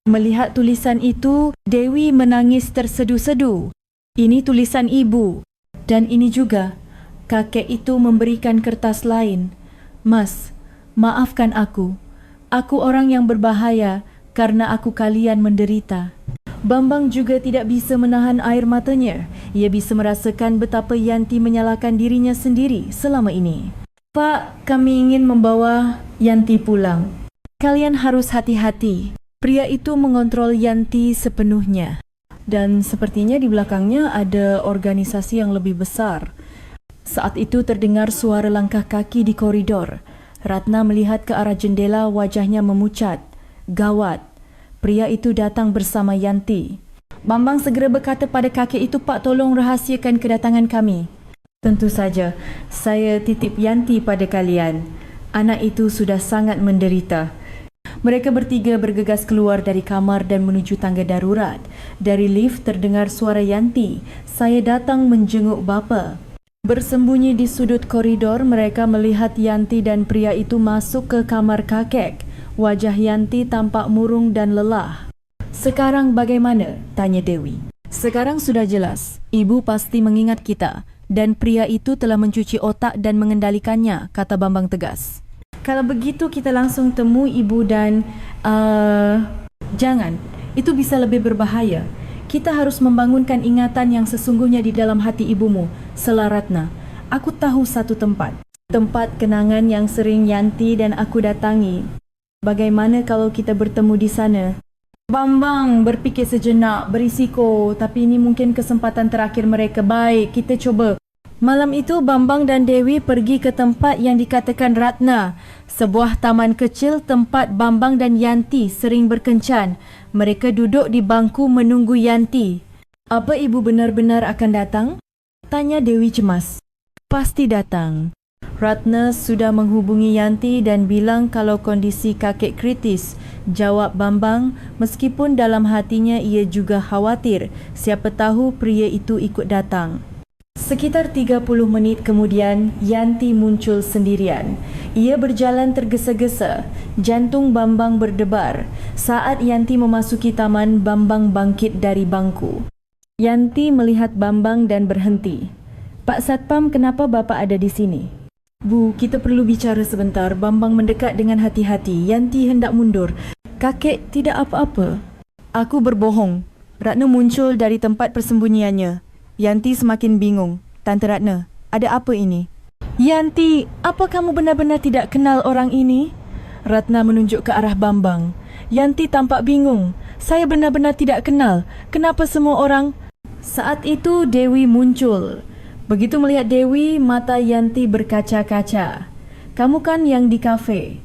Melihat tulisan itu, Dewi menangis tersedu-sedu. Ini tulisan ibu. Dan ini juga, kakek itu memberikan kertas lain. Mas, maafkan aku. Aku orang yang berbahaya karena aku kalian menderita. Bambang juga tidak bisa menahan air matanya. Ia bisa merasakan betapa Yanti menyalahkan dirinya sendiri selama ini. Pak, kami ingin membawa Yanti pulang. Kalian harus hati-hati. Pria itu mengontrol Yanti sepenuhnya. Dan sepertinya di belakangnya ada organisasi yang lebih besar. Saat itu terdengar suara langkah kaki di koridor. Ratna melihat ke arah jendela, wajahnya memucat. Gawat. Pria itu datang bersama Yanti. Bambang segera berkata pada kakek itu, Pak, tolong rahasiakan kedatangan kami. Tentu saja, saya titip Yanti pada kalian. Anak itu sudah sangat menderita. Mereka bertiga bergegas keluar dari kamar dan menuju tangga darurat. Dari lift terdengar suara Yanti. Saya datang menjenguk bapa. Bersembunyi di sudut koridor, mereka melihat Yanti dan pria itu masuk ke kamar kakek. Wajah Yanti tampak murung dan lelah. "Sekarang bagaimana?" tanya Dewi. "Sekarang sudah jelas. Ibu pasti mengingat kita. Dan pria itu telah mencuci otak dan mengendalikannya," kata Bambang tegas. "Kalau begitu kita langsung temui ibu dan... Jangan, itu bisa lebih berbahaya. Kita harus membangunkan ingatan yang sesungguhnya di dalam hati ibumu, Sela Ratna. Aku tahu satu tempat. Tempat kenangan yang sering Yanti dan aku datangi. Bagaimana kalau kita bertemu di sana?" Bambang berfikir sejenak, berisiko, tapi ini mungkin kesempatan terakhir mereka. "Baik, kita coba." Malam itu Bambang dan Dewi pergi ke tempat yang dikatakan Ratna, sebuah taman kecil tempat Bambang dan Yanti sering berkencan. Mereka duduk di bangku menunggu Yanti. "Apa ibu benar-benar akan datang?" tanya Dewi cemas. "Pasti datang." Ratna sudah menghubungi Yanti dan bilang kalau kondisi kakek kritis, jawab Bambang, meskipun dalam hatinya ia juga khawatir siapa tahu pria itu ikut datang. Sekitar 30 menit kemudian, Yanti muncul sendirian. Ia berjalan tergesa-gesa, jantung Bambang berdebar. Saat Yanti memasuki taman, Bambang bangkit dari bangku. Yanti melihat Bambang dan berhenti. "Pak Satpam, kenapa Bapak ada di sini?" "Bu, kita perlu bicara sebentar." Bambang mendekat dengan hati-hati. Yanti hendak mundur. "Kakek tidak apa-apa." "Aku berbohong." Ratna muncul dari tempat persembunyiannya. Yanti semakin bingung. "Tante Ratna, ada apa ini?" "Yanti, apa kamu benar-benar tidak kenal orang ini?" Ratna menunjuk ke arah Bambang. Yanti tampak bingung. "Saya benar-benar tidak kenal. Kenapa semua orang..." Saat itu Dewi muncul. Begitu melihat Dewi, mata Yanti berkaca-kaca. "Kamu kan yang di kafe?"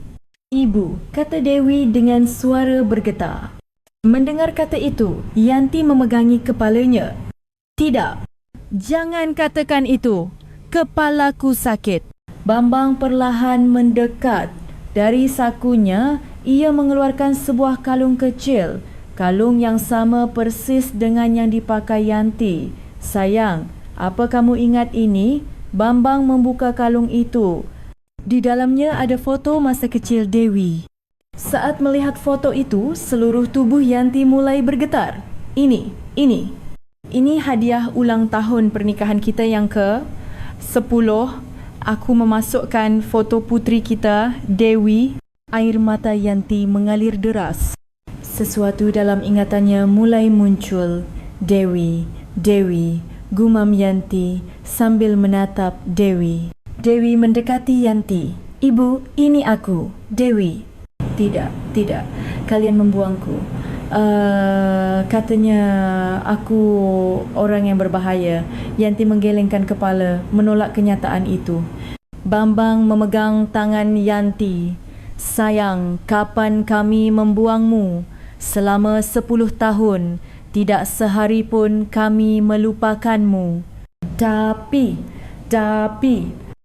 "Ibu," kata Dewi dengan suara bergetar. Mendengar kata itu, Yanti memegangi kepalanya. "Tidak, jangan katakan itu. Kepalaku sakit." Bambang perlahan mendekat. Dari sakunya, ia mengeluarkan sebuah kalung kecil. Kalung yang sama persis dengan yang dipakai Yanti. "Sayang, apa kamu ingat ini?" Bambang membuka kalung itu. Di dalamnya ada foto masa kecil Dewi. Saat melihat foto itu, seluruh tubuh Yanti mulai bergetar. Ini hadiah ulang tahun pernikahan kita yang ke-10. Aku memasukkan foto putri kita, Dewi. Air mata Yanti mengalir deras. Sesuatu dalam ingatannya mulai muncul. Dewi, gumam Yanti sambil menatap Dewi. Dewi mendekati Yanti. "Ibu, ini aku, Dewi." Tidak, kalian membuangku. Katanya aku orang yang berbahaya." Yanti menggelengkan kepala, menolak kenyataan itu. Bambang memegang tangan Yanti. "Sayang, kapan kami membuangmu? Selama 10 tahun, tidak sehari pun kami melupakanmu. Tapi,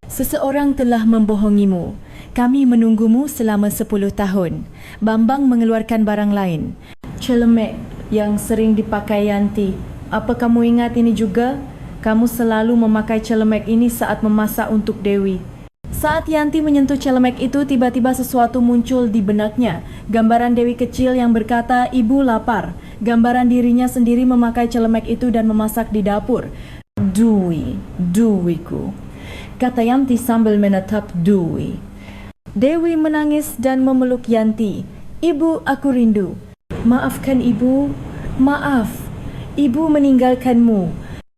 seseorang telah membohongimu. Kami menunggumu selama 10 tahun." Bambang mengeluarkan barang lain. "Celemek yang sering dipakai Yanti. Apa kamu ingat ini juga? Kamu selalu memakai celemek ini saat memasak untuk Dewi." Saat Yanti menyentuh celemek itu, tiba-tiba sesuatu muncul di benaknya. Gambaran Dewi kecil yang berkata, "Ibu lapar." Gambaran dirinya sendiri memakai celemek itu dan memasak di dapur. Dewiku," kata Yanti sambil menatap Dewi. Dewi menangis dan memeluk Yanti. "Ibu, aku rindu." "Maafkan ibu, maaf. Ibu meninggalkanmu.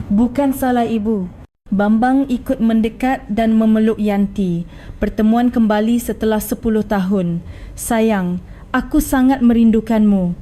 Bukan salah ibu." Bambang ikut mendekat dan memeluk Yanti. Pertemuan kembali setelah 10 tahun. "Sayang, aku sangat merindukanmu."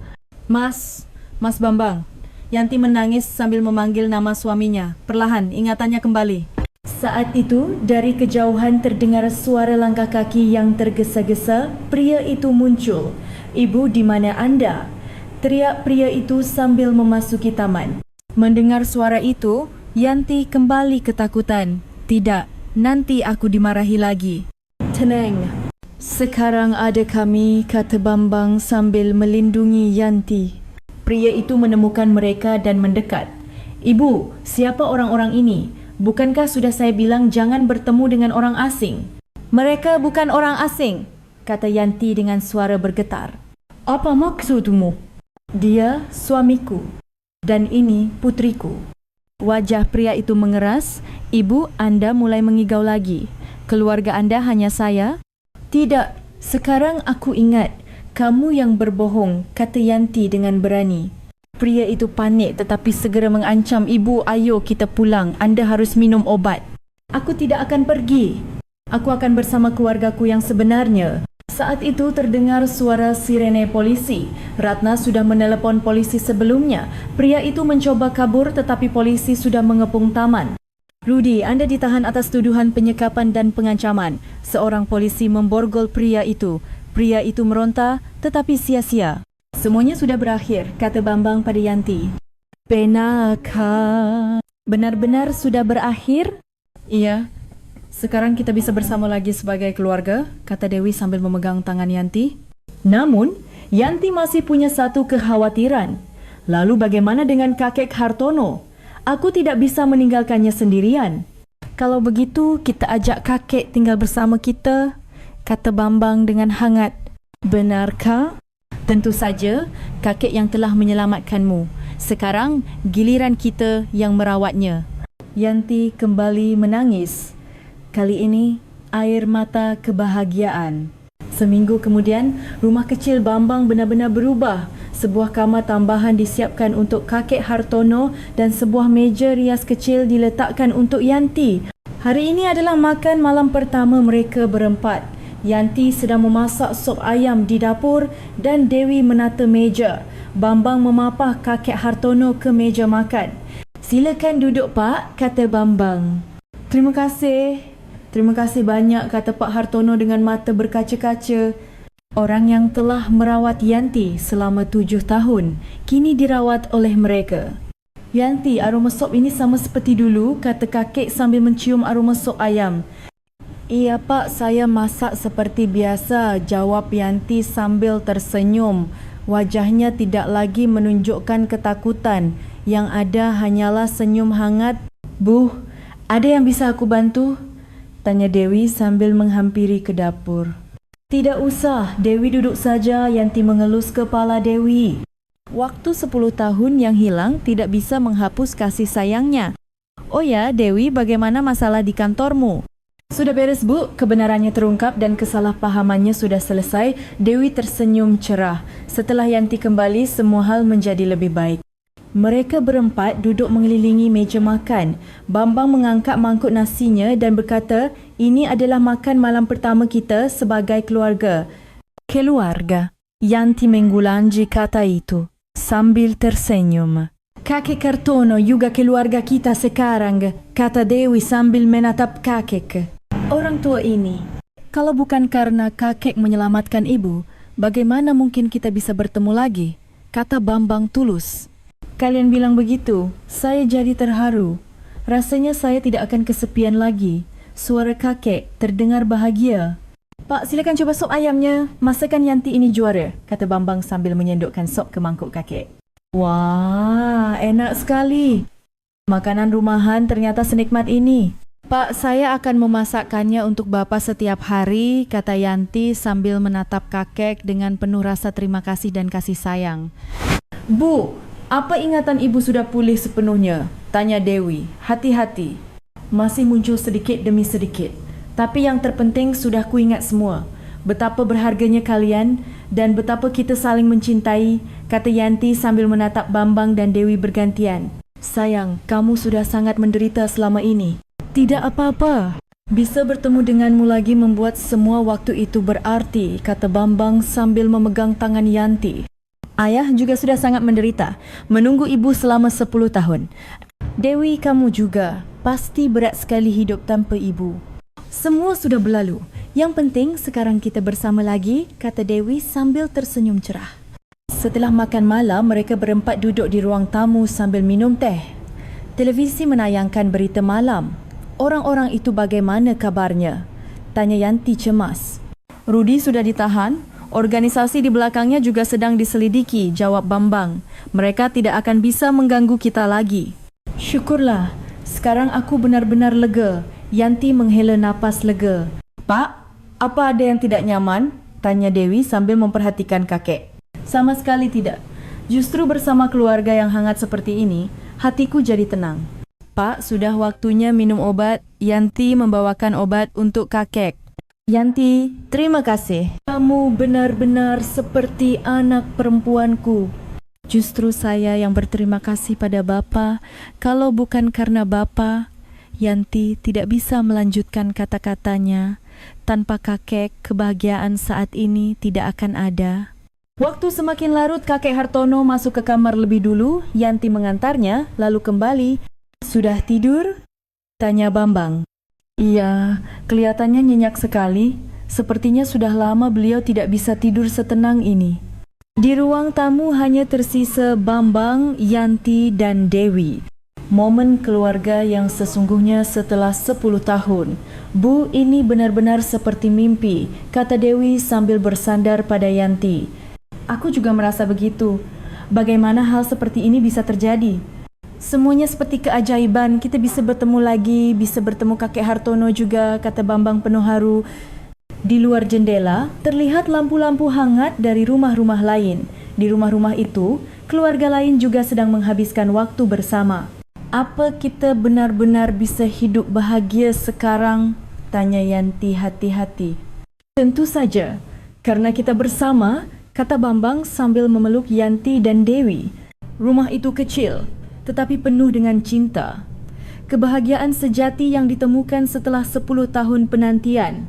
Mas Bambang." Yanti menangis sambil memanggil nama suaminya. Perlahan ingatannya kembali. Saat itu, dari kejauhan terdengar suara langkah kaki yang tergesa-gesa. Pria itu muncul. "Ibu, di mana Anda?" teriak pria itu sambil memasuki taman. Mendengar suara itu, Yanti kembali ketakutan. "Tidak, nanti aku dimarahi lagi." "Tenang, sekarang ada kami," kata Bambang sambil melindungi Yanti. Pria itu menemukan mereka dan mendekat. "Ibu, siapa orang-orang ini?" Bukankah sudah saya bilang jangan bertemu dengan orang asing? Mereka bukan orang asing, kata Yanti dengan suara bergetar. Apa maksudmu? Dia suamiku dan ini putriku. Wajah pria itu mengeras. Ibu, Anda mulai mengigau lagi. Keluarga Anda hanya saya? Tidak, sekarang aku ingat. Kamu yang berbohong, kata Yanti dengan berani. Pria itu panik tetapi segera mengancam, ibu, ayo kita pulang. Anda harus minum obat. Aku tidak akan pergi. Aku akan bersama keluargaku yang sebenarnya. Saat itu terdengar suara sirene polisi. Ratna sudah menelepon polisi sebelumnya. Pria itu mencoba kabur tetapi polisi sudah mengepung taman. Rudy, Anda ditahan atas tuduhan penyekapan dan pengancaman. Seorang polisi memborgol pria itu. Pria itu meronta tetapi sia-sia. Semuanya sudah berakhir, kata Bambang pada Yanti. Benarkah? Benar-benar sudah berakhir? Iya. Sekarang kita bisa bersama lagi sebagai keluarga, kata Dewi sambil memegang tangan Yanti. Namun, Yanti masih punya satu kekhawatiran. Lalu bagaimana dengan kakek Hartono? Aku tidak bisa meninggalkannya sendirian. Kalau begitu, kita ajak kakek tinggal bersama kita, kata Bambang dengan hangat. Benarkah? Tentu saja, kakek yang telah menyelamatkanmu. Sekarang, giliran kita yang merawatnya. Yanti kembali menangis. Kali ini, air mata kebahagiaan. Seminggu kemudian, rumah kecil Bambang benar-benar berubah. Sebuah kamar tambahan disiapkan untuk kakek Hartono dan sebuah meja rias kecil diletakkan untuk Yanti. Hari ini adalah makan malam pertama mereka berempat. Yanti sedang memasak sop ayam di dapur dan Dewi menata meja. Bambang memapah kakek Hartono ke meja makan. Silakan duduk, Pak, kata Bambang. Terima kasih. Terima kasih banyak, kata Pak Hartono dengan mata berkaca-kaca. Orang yang telah merawat Yanti selama 7 tahun, kini dirawat oleh mereka. Yanti, aroma sop ini sama seperti dulu, kata kakek sambil mencium aroma sop ayam. Iya Pak, saya masak seperti biasa, jawab Yanti sambil tersenyum. Wajahnya tidak lagi menunjukkan ketakutan. Yang ada hanyalah senyum hangat. Bu, ada yang bisa aku bantu? Tanya Dewi sambil menghampiri ke dapur. Tidak usah, Dewi duduk saja, Yanti mengelus kepala Dewi. Waktu 10 tahun yang hilang tidak bisa menghapus kasih sayangnya. Oh ya, Dewi, bagaimana masalah di kantormu? Sudah beres, Bu. Kebenarannya terungkap dan kesalahpahamannya sudah selesai. Dewi tersenyum cerah. Setelah Yanti kembali, semua hal menjadi lebih baik. Mereka berempat duduk mengelilingi meja makan. Bambang mengangkat mangkuk nasinya dan berkata, ini adalah makan malam pertama kita sebagai keluarga. Keluarga. Yanti menggulangi kata itu sambil tersenyum. Kakek Hartono juga keluarga kita sekarang, kata Dewi sambil menatap kakek. Orang tua ini, kalau bukan karena kakek menyelamatkan ibu, bagaimana mungkin kita bisa bertemu lagi? Kata Bambang tulus. Kalian bilang begitu, saya jadi terharu. Rasanya saya tidak akan kesepian lagi. Suara kakek terdengar bahagia. Pak, silakan coba sop ayamnya. Masakan Yanti ini juara, kata Bambang sambil menyendukkan sop ke mangkuk kakek. Wah, enak sekali. Makanan rumahan ternyata senikmat ini. Pak, saya akan memasakkannya untuk Bapak setiap hari, kata Yanti sambil menatap kakek dengan penuh rasa terima kasih dan kasih sayang. Bu, apa ingatan ibu sudah pulih sepenuhnya? Tanya Dewi. Hati-hati. Masih muncul sedikit demi sedikit. Tapi yang terpenting sudah kuingat semua. Betapa berharganya kalian dan betapa kita saling mencintai, kata Yanti sambil menatap Bambang dan Dewi bergantian. Sayang, kamu sudah sangat menderita selama ini. Tidak apa-apa. Bisa bertemu denganmu lagi membuat semua waktu itu berarti, kata Bambang sambil memegang tangan Yanti. Ayah juga sudah sangat menderita, menunggu ibu selama 10 tahun. Dewi, kamu juga. Pasti berat sekali hidup tanpa ibu. Semua sudah berlalu. Yang penting sekarang kita bersama lagi, kata Dewi sambil tersenyum cerah. Setelah makan malam, mereka berempat duduk di ruang tamu sambil minum teh. Televisi menayangkan berita malam. Orang-orang itu bagaimana kabarnya? Tanya Yanti cemas. Rudy sudah ditahan. Organisasi di belakangnya juga sedang diselidiki, jawab Bambang. Mereka tidak akan bisa mengganggu kita lagi. Syukurlah. Sekarang aku benar-benar lega. Yanti menghela napas lega. Pak, apa ada yang tidak nyaman? Tanya Dewi sambil memperhatikan kakek. Sama sekali tidak. Justru bersama keluarga yang hangat seperti ini, hatiku jadi tenang. Pak, sudah waktunya minum obat. Yanti membawakan obat untuk kakek. Yanti, terima kasih. Kamu benar-benar seperti anak perempuanku. Justru saya yang berterima kasih pada Bapa. Kalau bukan karena Bapa, Yanti tidak bisa melanjutkan kata-katanya. Tanpa kakek, kebahagiaan saat ini tidak akan ada. Waktu semakin larut, kakek Hartono masuk ke kamar lebih dulu. Yanti mengantarnya, lalu kembali. Sudah tidur? Tanya Bambang. Iya, kelihatannya nyenyak sekali. Sepertinya sudah lama beliau tidak bisa tidur setenang ini. Di ruang tamu hanya tersisa Bambang, Yanti, dan Dewi. Momen keluarga yang sesungguhnya setelah 10 tahun. Bu, ini benar-benar seperti mimpi, kata Dewi sambil bersandar pada Yanti. Aku juga merasa begitu. Bagaimana hal seperti ini bisa terjadi? Semuanya seperti keajaiban, kita bisa bertemu lagi, bisa bertemu kakek Hartono juga, kata Bambang penuh haru. Di luar jendela, terlihat lampu-lampu hangat dari rumah-rumah lain. Di rumah-rumah itu, keluarga lain juga sedang menghabiskan waktu bersama. Apa kita benar-benar bisa hidup bahagia sekarang? Tanya Yanti hati-hati. Tentu saja, karena kita bersama, kata Bambang sambil memeluk Yanti dan Dewi. Rumah itu kecil, tetapi penuh dengan cinta. Kebahagiaan sejati yang ditemukan setelah 10 tahun penantian.